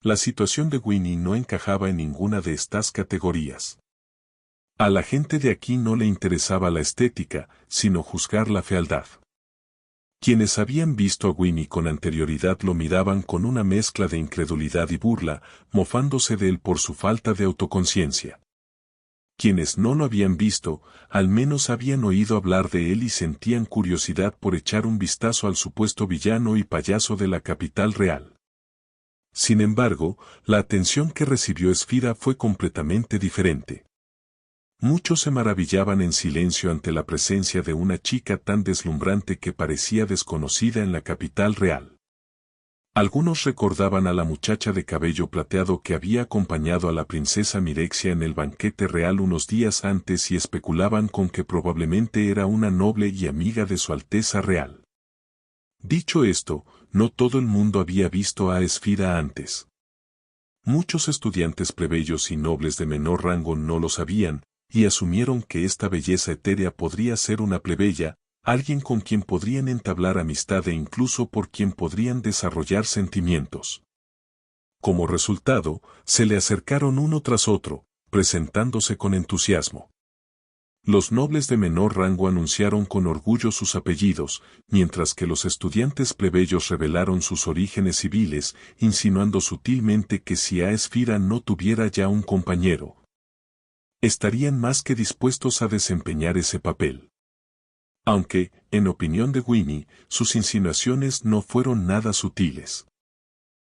La situación de Winnie no encajaba en ninguna de estas categorías. A la gente de aquí no le interesaba la estética, sino juzgar la fealdad. Quienes habían visto a Winnie con anterioridad lo miraban con una mezcla de incredulidad y burla, mofándose de él por su falta de autoconciencia. Quienes no lo habían visto, al menos habían oído hablar de él y sentían curiosidad por echar un vistazo al supuesto villano y payaso de la capital real. Sin embargo, la atención que recibió Esfira fue completamente diferente. Muchos se maravillaban en silencio ante la presencia de una chica tan deslumbrante que parecía desconocida en la capital real. Algunos recordaban a la muchacha de cabello plateado que había acompañado a la princesa Mirexia en el banquete real unos días antes y especulaban con que probablemente era una noble y amiga de su Alteza Real. Dicho esto, no todo el mundo había visto a Esfira antes. Muchos estudiantes plebeyos y nobles de menor rango no lo sabían, y asumieron que esta belleza etérea podría ser una plebeya, alguien con quien podrían entablar amistad e incluso por quien podrían desarrollar sentimientos. Como resultado, se le acercaron uno tras otro, presentándose con entusiasmo. Los nobles de menor rango anunciaron con orgullo sus apellidos, mientras que los estudiantes plebeyos revelaron sus orígenes civiles, insinuando sutilmente que si Esfira no tuviera ya un compañero, estarían más que dispuestos a desempeñar ese papel. Aunque, en opinión de Winnie, sus insinuaciones no fueron nada sutiles.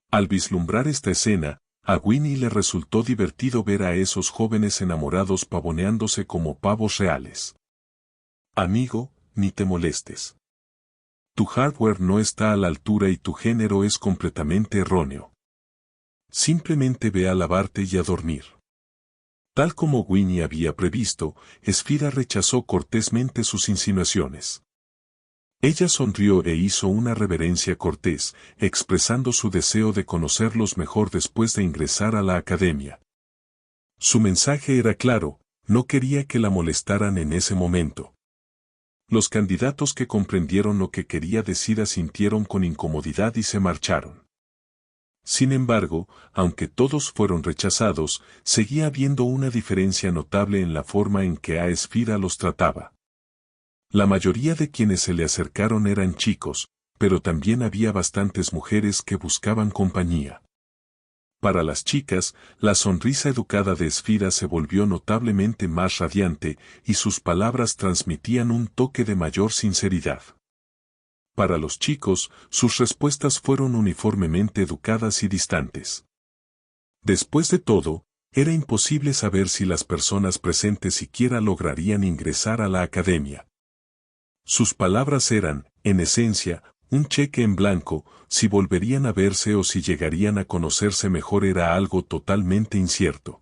Al vislumbrar esta escena, a Winnie le resultó divertido ver a esos jóvenes enamorados pavoneándose como pavos reales. Amigo, ni te molestes. Tu hardware no está a la altura y tu género es completamente erróneo. Simplemente ve a lavarte y a dormir. Tal como Winnie había previsto, Esfira rechazó cortésmente sus insinuaciones. Ella sonrió e hizo una reverencia cortés, expresando su deseo de conocerlos mejor después de ingresar a la academia. Su mensaje era claro, no quería que la molestaran en ese momento. Los candidatos que comprendieron lo que quería decir asintieron con incomodidad y se marcharon. Sin embargo, aunque todos fueron rechazados, seguía habiendo una diferencia notable en la forma en que Esfira los trataba. La mayoría de quienes se le acercaron eran chicos, pero también había bastantes mujeres que buscaban compañía. Para las chicas, la sonrisa educada de Esfira se volvió notablemente más radiante y sus palabras transmitían un toque de mayor sinceridad. Para los chicos, sus respuestas fueron uniformemente educadas y distantes. Después de todo, era imposible saber si las personas presentes siquiera lograrían ingresar a la academia. Sus palabras eran, en esencia, un cheque en blanco, si volverían a verse o si llegarían a conocerse mejor era algo totalmente incierto.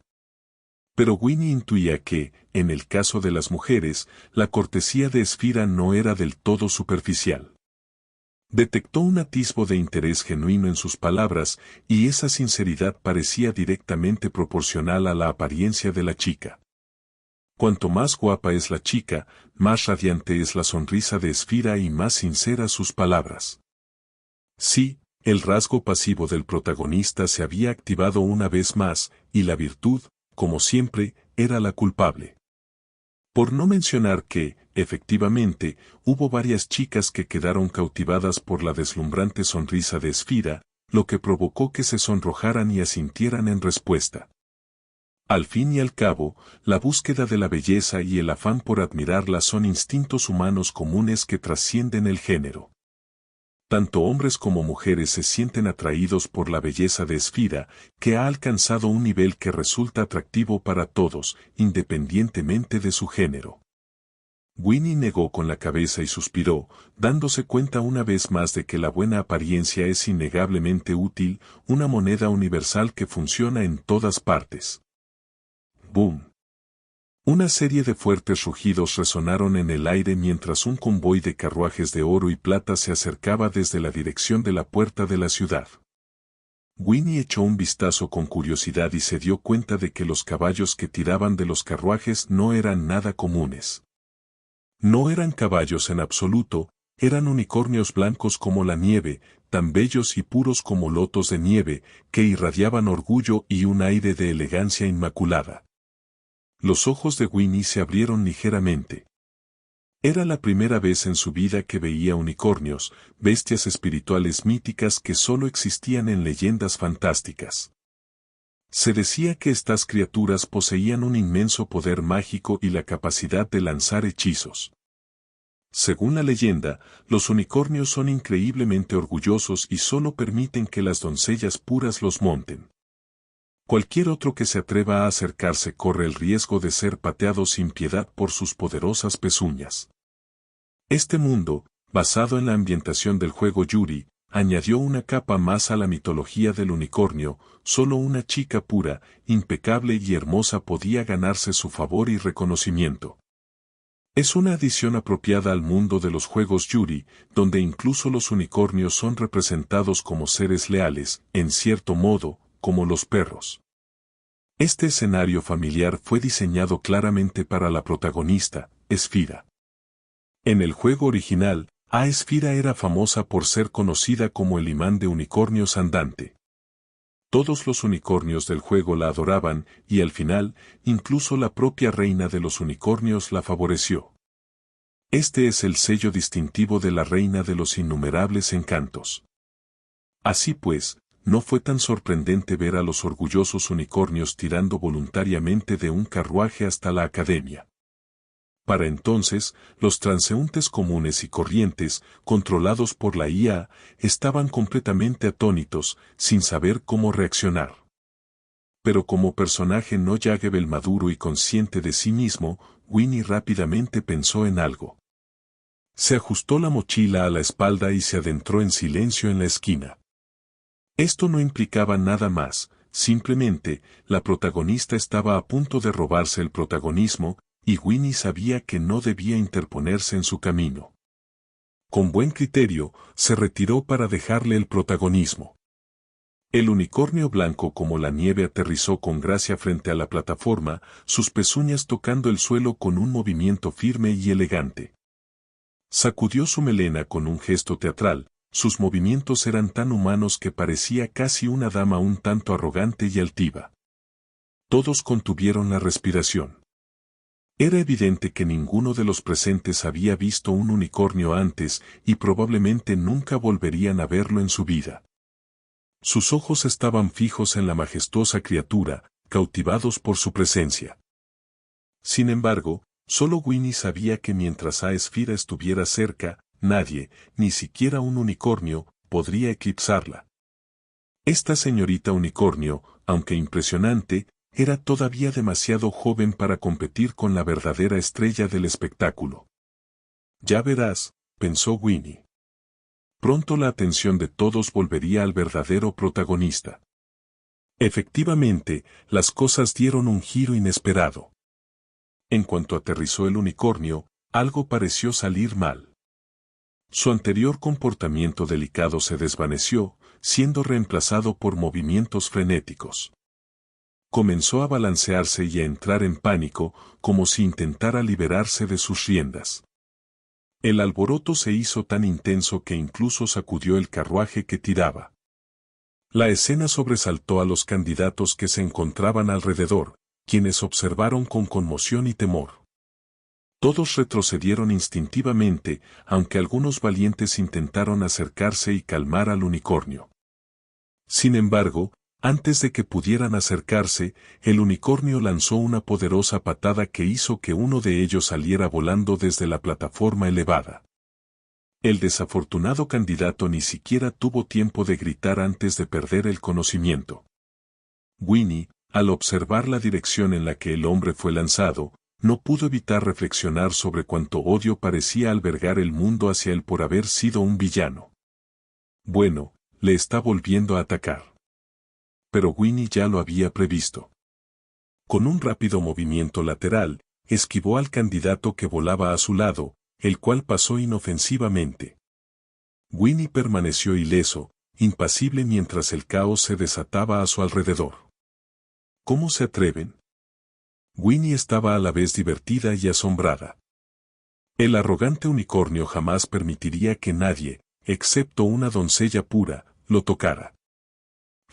Pero Winnie intuía que, en el caso de las mujeres, la cortesía de Esfira no era del todo superficial. Detectó un atisbo de interés genuino en sus palabras, y esa sinceridad parecía directamente proporcional a la apariencia de la chica. Cuanto más guapa es la chica, más radiante es la sonrisa de Esfira y más sinceras sus palabras. Sí, el rasgo pasivo del protagonista se había activado una vez más, y la virtud, como siempre, era la culpable. Por no mencionar que, efectivamente, hubo varias chicas que quedaron cautivadas por la deslumbrante sonrisa de Esfira, lo que provocó que se sonrojaran y asintieran en respuesta. Al fin y al cabo, la búsqueda de la belleza y el afán por admirarla son instintos humanos comunes que trascienden el género. Tanto hombres como mujeres se sienten atraídos por la belleza de Esfira, que ha alcanzado un nivel que resulta atractivo para todos, independientemente de su género. Winnie negó con la cabeza y suspiró, dándose cuenta una vez más de que la buena apariencia es innegablemente útil, una moneda universal que funciona en todas partes. ¡Boom! Una serie de fuertes rugidos resonaron en el aire mientras un convoy de carruajes de oro y plata se acercaba desde la dirección de la puerta de la ciudad. Winnie echó un vistazo con curiosidad y se dio cuenta de que los caballos que tiraban de los carruajes no eran nada comunes. No eran caballos en absoluto, eran unicornios blancos como la nieve, tan bellos y puros como lotos de nieve, que irradiaban orgullo y un aire de elegancia inmaculada. Los ojos de Winnie se abrieron ligeramente. Era la primera vez en su vida que veía unicornios, bestias espirituales míticas que solo existían en leyendas fantásticas. Se decía que estas criaturas poseían un inmenso poder mágico y la capacidad de lanzar hechizos. Según la leyenda, los unicornios son increíblemente orgullosos y solo permiten que las doncellas puras los monten. Cualquier otro que se atreva a acercarse corre el riesgo de ser pateado sin piedad por sus poderosas pezuñas. Este mundo, basado en la ambientación del juego Yuri, añadió una capa más a la mitología del unicornio, solo una chica pura, impecable y hermosa podía ganarse su favor y reconocimiento. Es una adición apropiada al mundo de los juegos Yuri, donde incluso los unicornios son representados como seres leales, en cierto modo, como los perros. Este escenario familiar fue diseñado claramente para la protagonista, Esfira. En el juego original, Esfira era famosa por ser conocida como el imán de unicornios andante. Todos los unicornios del juego la adoraban y al final, incluso la propia reina de los unicornios la favoreció. Este es el sello distintivo de la reina de los innumerables encantos. Así pues, no fue tan sorprendente ver a los orgullosos unicornios tirando voluntariamente de un carruaje hasta la academia. Para entonces, los transeúntes comunes y corrientes, controlados por la IA, estaban completamente atónitos, sin saber cómo reaccionar. Pero como personaje no Yagebel maduro y consciente de sí mismo, Winnie rápidamente pensó en algo. Se ajustó la mochila a la espalda y se adentró en silencio en la esquina. Esto no implicaba nada más, simplemente, la protagonista estaba a punto de robarse el protagonismo, y Winnie sabía que no debía interponerse en su camino. Con buen criterio, se retiró para dejarle el protagonismo. El unicornio blanco como la nieve aterrizó con gracia frente a la plataforma, sus pezuñas tocando el suelo con un movimiento firme y elegante. Sacudió su melena con un gesto teatral. Sus movimientos eran tan humanos que parecía casi una dama un tanto arrogante y altiva. Todos contuvieron la respiración. Era evidente que ninguno de los presentes había visto un unicornio antes y probablemente nunca volverían a verlo en su vida. Sus ojos estaban fijos en la majestuosa criatura, cautivados por su presencia. Sin embargo, solo Winnie sabía que mientras Esfira estuviera cerca, nadie, ni siquiera un unicornio, podría eclipsarla. Esta señorita unicornio, aunque impresionante, era todavía demasiado joven para competir con la verdadera estrella del espectáculo. Ya verás, pensó Winnie. Pronto la atención de todos volvería al verdadero protagonista. Efectivamente, las cosas dieron un giro inesperado. En cuanto aterrizó el unicornio, algo pareció salir mal. Su anterior comportamiento delicado se desvaneció, siendo reemplazado por movimientos frenéticos. Comenzó a balancearse y a entrar en pánico, como si intentara liberarse de sus riendas. El alboroto se hizo tan intenso que incluso sacudió el carruaje que tiraba. La escena sobresaltó a los candidatos que se encontraban alrededor, quienes observaron con conmoción y temor. Todos retrocedieron instintivamente, aunque algunos valientes intentaron acercarse y calmar al unicornio. Sin embargo, antes de que pudieran acercarse, el unicornio lanzó una poderosa patada que hizo que uno de ellos saliera volando desde la plataforma elevada. El desafortunado candidato ni siquiera tuvo tiempo de gritar antes de perder el conocimiento. Winnie, al observar la dirección en la que el hombre fue lanzado, no pudo evitar reflexionar sobre cuánto odio parecía albergar el mundo hacia él por haber sido un villano. Bueno, le está volviendo a atacar. Pero Winnie ya lo había previsto. Con un rápido movimiento lateral, esquivó al candidato que volaba a su lado, el cual pasó inofensivamente. Winnie permaneció ileso, impasible mientras el caos se desataba a su alrededor. ¿Cómo se atreven? Winnie estaba a la vez divertida y asombrada. El arrogante unicornio jamás permitiría que nadie, excepto una doncella pura, lo tocara.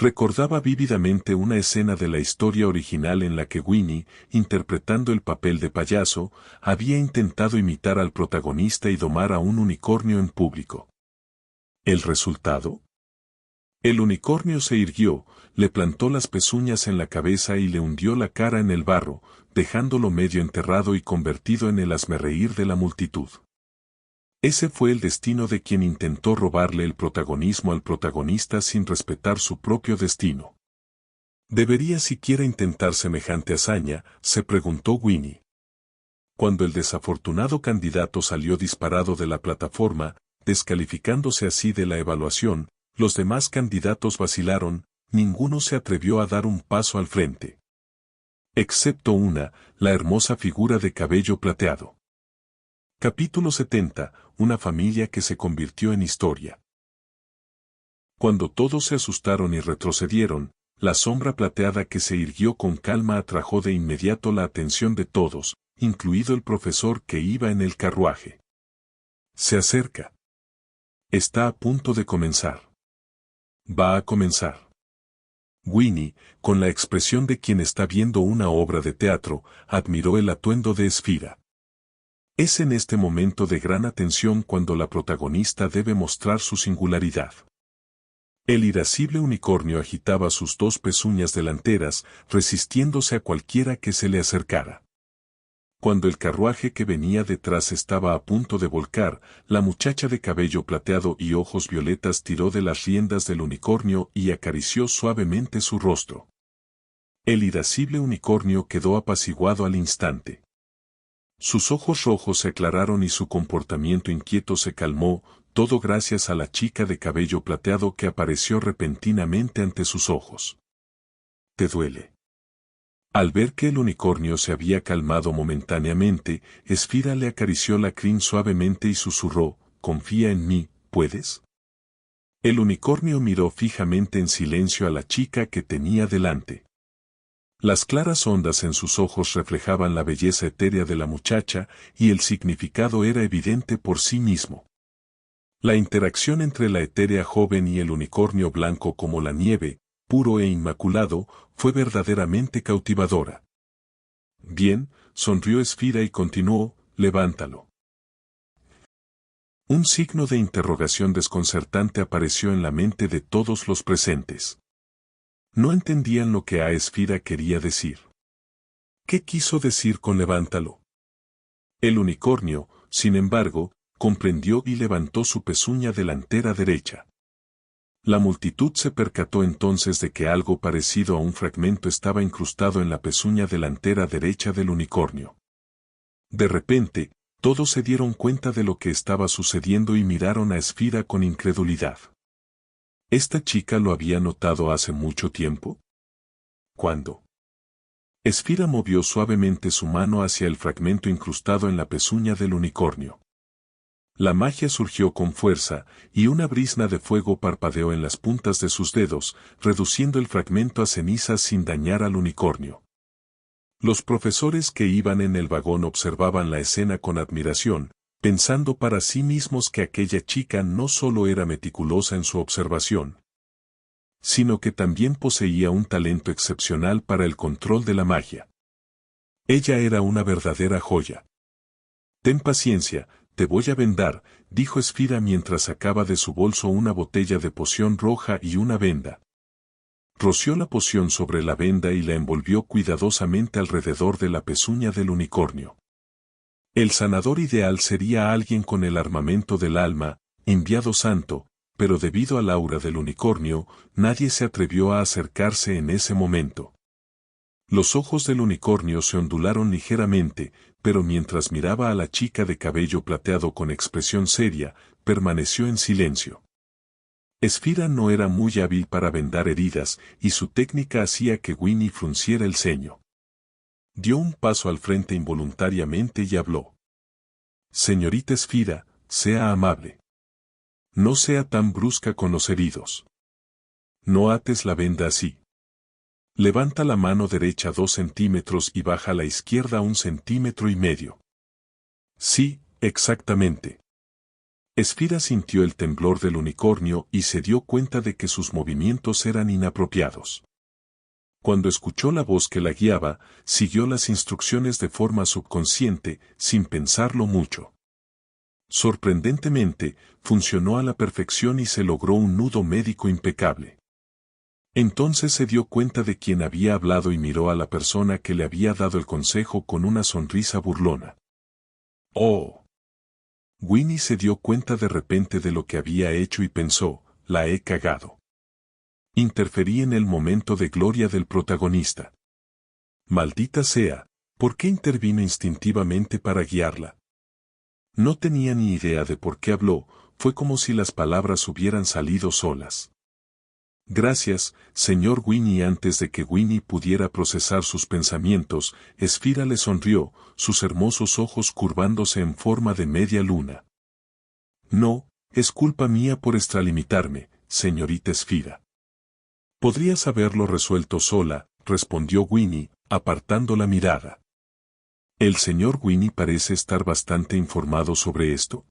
Recordaba vívidamente una escena de la historia original en la que Winnie, interpretando el papel de payaso, había intentado imitar al protagonista y domar a un unicornio en público. ¿El resultado? El unicornio se irguió, le plantó las pezuñas en la cabeza y le hundió la cara en el barro, dejándolo medio enterrado y convertido en el hazmerreír de la multitud. Ese fue el destino de quien intentó robarle el protagonismo al protagonista sin respetar su propio destino. ¿Debería siquiera intentar semejante hazaña?, se preguntó Winnie. Cuando el desafortunado candidato salió disparado de la plataforma, descalificándose así de la evaluación, los demás candidatos vacilaron, ninguno se atrevió a dar un paso al frente. Excepto una, la hermosa figura de cabello plateado. Capítulo 70, una familia que se convirtió en historia. Cuando todos se asustaron y retrocedieron, la sombra plateada que se irguió con calma atrajo de inmediato la atención de todos, incluido el profesor que iba en el carruaje. Se acerca. Está a punto de comenzar. Va a comenzar. Winnie, con la expresión de quien está viendo una obra de teatro, admiró el atuendo de Esfira. Es en este momento de gran atención cuando la protagonista debe mostrar su singularidad. El irascible unicornio agitaba sus dos pezuñas delanteras, resistiéndose a cualquiera que se le acercara. Cuando el carruaje que venía detrás estaba a punto de volcar, la muchacha de cabello plateado y ojos violetas tiró de las riendas del unicornio y acarició suavemente su rostro. El irascible unicornio quedó apaciguado al instante. Sus ojos rojos se aclararon y su comportamiento inquieto se calmó, todo gracias a la chica de cabello plateado que apareció repentinamente ante sus ojos. ¿Te duele? Al ver que el unicornio se había calmado momentáneamente, Esfira le acarició la crin suavemente y susurró, «Confía en mí, ¿puedes?». El unicornio miró fijamente en silencio a la chica que tenía delante. Las claras ondas en sus ojos reflejaban la belleza etérea de la muchacha y el significado era evidente por sí mismo. La interacción entre la etérea joven y el unicornio blanco como la nieve, puro e inmaculado, fue verdaderamente cautivadora. Bien, sonrió Esfira y continuó, levántalo. Un signo de interrogación desconcertante apareció en la mente de todos los presentes. No entendían lo que a Esfira quería decir. ¿Qué quiso decir con levántalo? El unicornio, sin embargo, comprendió y levantó su pezuña delantera derecha. La multitud se percató entonces de que algo parecido a un fragmento estaba incrustado en la pezuña delantera derecha del unicornio. De repente, todos se dieron cuenta de lo que estaba sucediendo y miraron a Esfira con incredulidad. ¿Esta chica lo había notado hace mucho tiempo? ¿Cuándo? Esfira movió suavemente su mano hacia el fragmento incrustado en la pezuña del unicornio. La magia surgió con fuerza, y una brizna de fuego parpadeó en las puntas de sus dedos, reduciendo el fragmento a cenizas sin dañar al unicornio. Los profesores que iban en el vagón observaban la escena con admiración, pensando para sí mismos que aquella chica no solo era meticulosa en su observación, sino que también poseía un talento excepcional para el control de la magia. Ella era una verdadera joya. Ten paciencia, te voy a vendar, dijo Esfira mientras sacaba de su bolso una botella de poción roja y una venda. Roció la poción sobre la venda y la envolvió cuidadosamente alrededor de la pezuña del unicornio. El sanador ideal sería alguien con el armamento del alma, enviado santo, pero debido al aura del unicornio, nadie se atrevió a acercarse en ese momento. Los ojos del unicornio se ondularon ligeramente, pero mientras miraba a la chica de cabello plateado con expresión seria, permaneció en silencio. Esfira no era muy hábil para vendar heridas, y su técnica hacía que Winnie frunciera el ceño. Dio un paso al frente involuntariamente y habló. Señorita Esfira, sea amable. No sea tan brusca con los heridos. No ates la venda así. Levanta la mano derecha 2 centímetros y baja la izquierda 1,5 centímetros. Sí, exactamente. Esfira sintió el temblor del unicornio y se dio cuenta de que sus movimientos eran inapropiados. Cuando escuchó la voz que la guiaba, siguió las instrucciones de forma subconsciente, sin pensarlo mucho. Sorprendentemente, funcionó a la perfección y se logró un nudo médico impecable. Entonces se dio cuenta de quién había hablado y miró a la persona que le había dado el consejo con una sonrisa burlona. ¡Oh! Winnie se dio cuenta de repente de lo que había hecho y pensó, la he cagado. Interferí en el momento de gloria del protagonista. Maldita sea, ¿por qué intervino instintivamente para guiarla? No tenía ni idea de por qué habló, fue como si las palabras hubieran salido solas. Gracias, señor Winnie. Antes de que Winnie pudiera procesar sus pensamientos, Esfira le sonrió, sus hermosos ojos curvándose en forma de media luna. No, es culpa mía por extralimitarme, señorita Esfira. Podrías haberlo resuelto sola, respondió Winnie, apartando la mirada. El señor Winnie parece estar bastante informado sobre esto.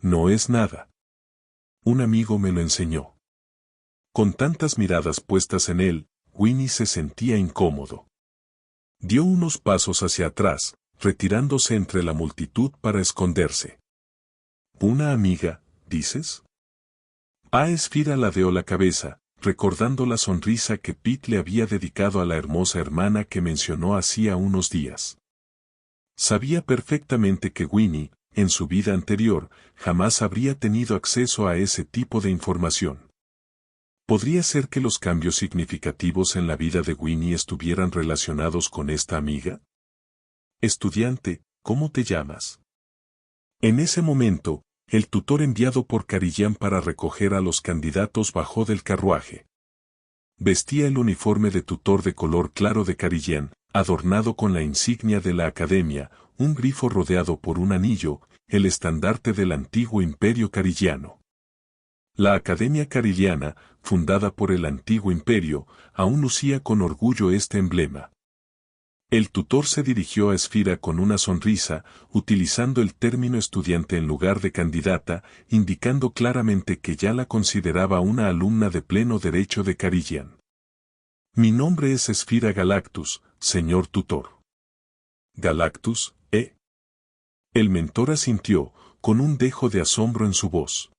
No es nada. Un amigo me lo enseñó. Con tantas miradas puestas en él, Winnie se sentía incómodo. Dio unos pasos hacia atrás, retirándose entre la multitud para esconderse. ¿Una amiga, dices? Esfira ladeó la cabeza, recordando la sonrisa que Pete le había dedicado a la hermosa hermana que mencionó hacía unos días. Sabía perfectamente que Winnie, en su vida anterior, jamás habría tenido acceso a ese tipo de información. ¿Podría ser que los cambios significativos en la vida de Winnie estuvieran relacionados con esta amiga? Estudiante, ¿cómo te llamas? En ese momento, el tutor enviado por Carillian para recoger a los candidatos bajó del carruaje. Vestía el uniforme de tutor de color claro de Carillian, adornado con la insignia de la academia, un grifo rodeado por un anillo, el estandarte del antiguo imperio carilliano. La Academia Carilliana, fundada por el antiguo imperio, aún lucía con orgullo este emblema. El tutor se dirigió a Esfira con una sonrisa, utilizando el término estudiante en lugar de candidata, indicando claramente que ya la consideraba una alumna de pleno derecho de Carillian. Mi nombre es Esfira Galactus, señor tutor. Galactus, ¿eh? El mentor asintió, con un dejo de asombro en su voz.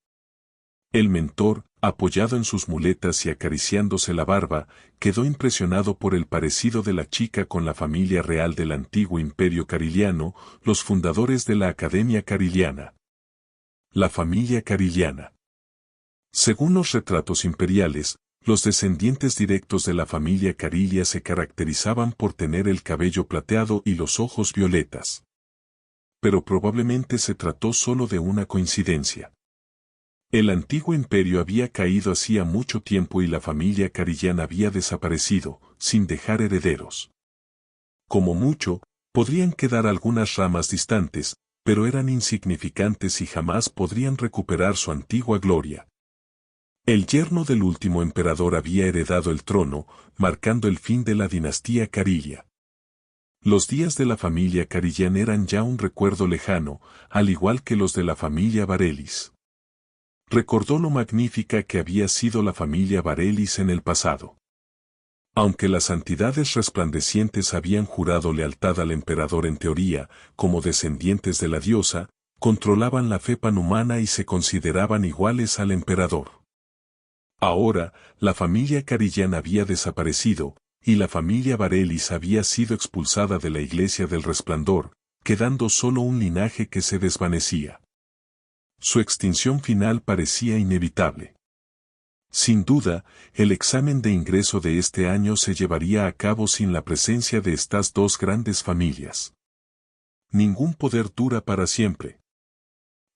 El mentor, apoyado en sus muletas y acariciándose la barba, quedó impresionado por el parecido de la chica con la familia real del antiguo imperio carilliano, los fundadores de la Academia Carilliana. La familia carilliana. Según los retratos imperiales, los descendientes directos de la familia Carillia se caracterizaban por tener el cabello plateado y los ojos violetas. Pero probablemente se trató solo de una coincidencia. El antiguo imperio había caído hacía mucho tiempo y la familia Carilliana había desaparecido, sin dejar herederos. Como mucho, podrían quedar algunas ramas distantes, pero eran insignificantes y jamás podrían recuperar su antigua gloria. El yerno del último emperador había heredado el trono, marcando el fin de la dinastía Carillia. Los días de la familia Carillian eran ya un recuerdo lejano, al igual que los de la familia Varelis. Recordó lo magnífica que había sido la familia Varelis en el pasado. Aunque las santidades resplandecientes habían jurado lealtad al emperador en teoría, como descendientes de la diosa, controlaban la fe panhumana y se consideraban iguales al emperador. Ahora, la familia Carillian había desaparecido, y la familia Varelis había sido expulsada de la Iglesia del Resplandor, quedando solo un linaje que se desvanecía. Su extinción final parecía inevitable. Sin duda, el examen de ingreso de este año se llevaría a cabo sin la presencia de estas dos grandes familias. Ningún poder dura para siempre.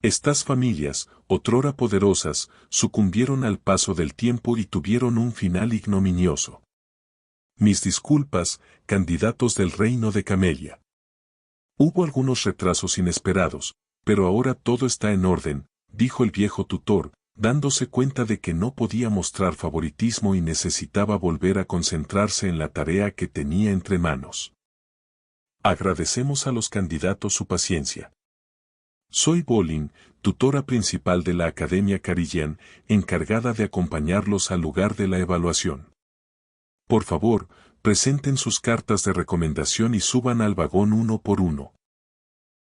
Estas familias, otrora poderosas, sucumbieron al paso del tiempo y tuvieron un final ignominioso. Mis disculpas, candidatos del reino de Camelia. Hubo algunos retrasos inesperados, pero ahora todo está en orden, dijo el viejo tutor, dándose cuenta de que no podía mostrar favoritismo y necesitaba volver a concentrarse en la tarea que tenía entre manos. Agradecemos a los candidatos su paciencia. Soy Bolin, tutora principal de la Academia Carillian, encargada de acompañarlos al lugar de la evaluación. Por favor, presenten sus cartas de recomendación y suban al vagón uno por uno.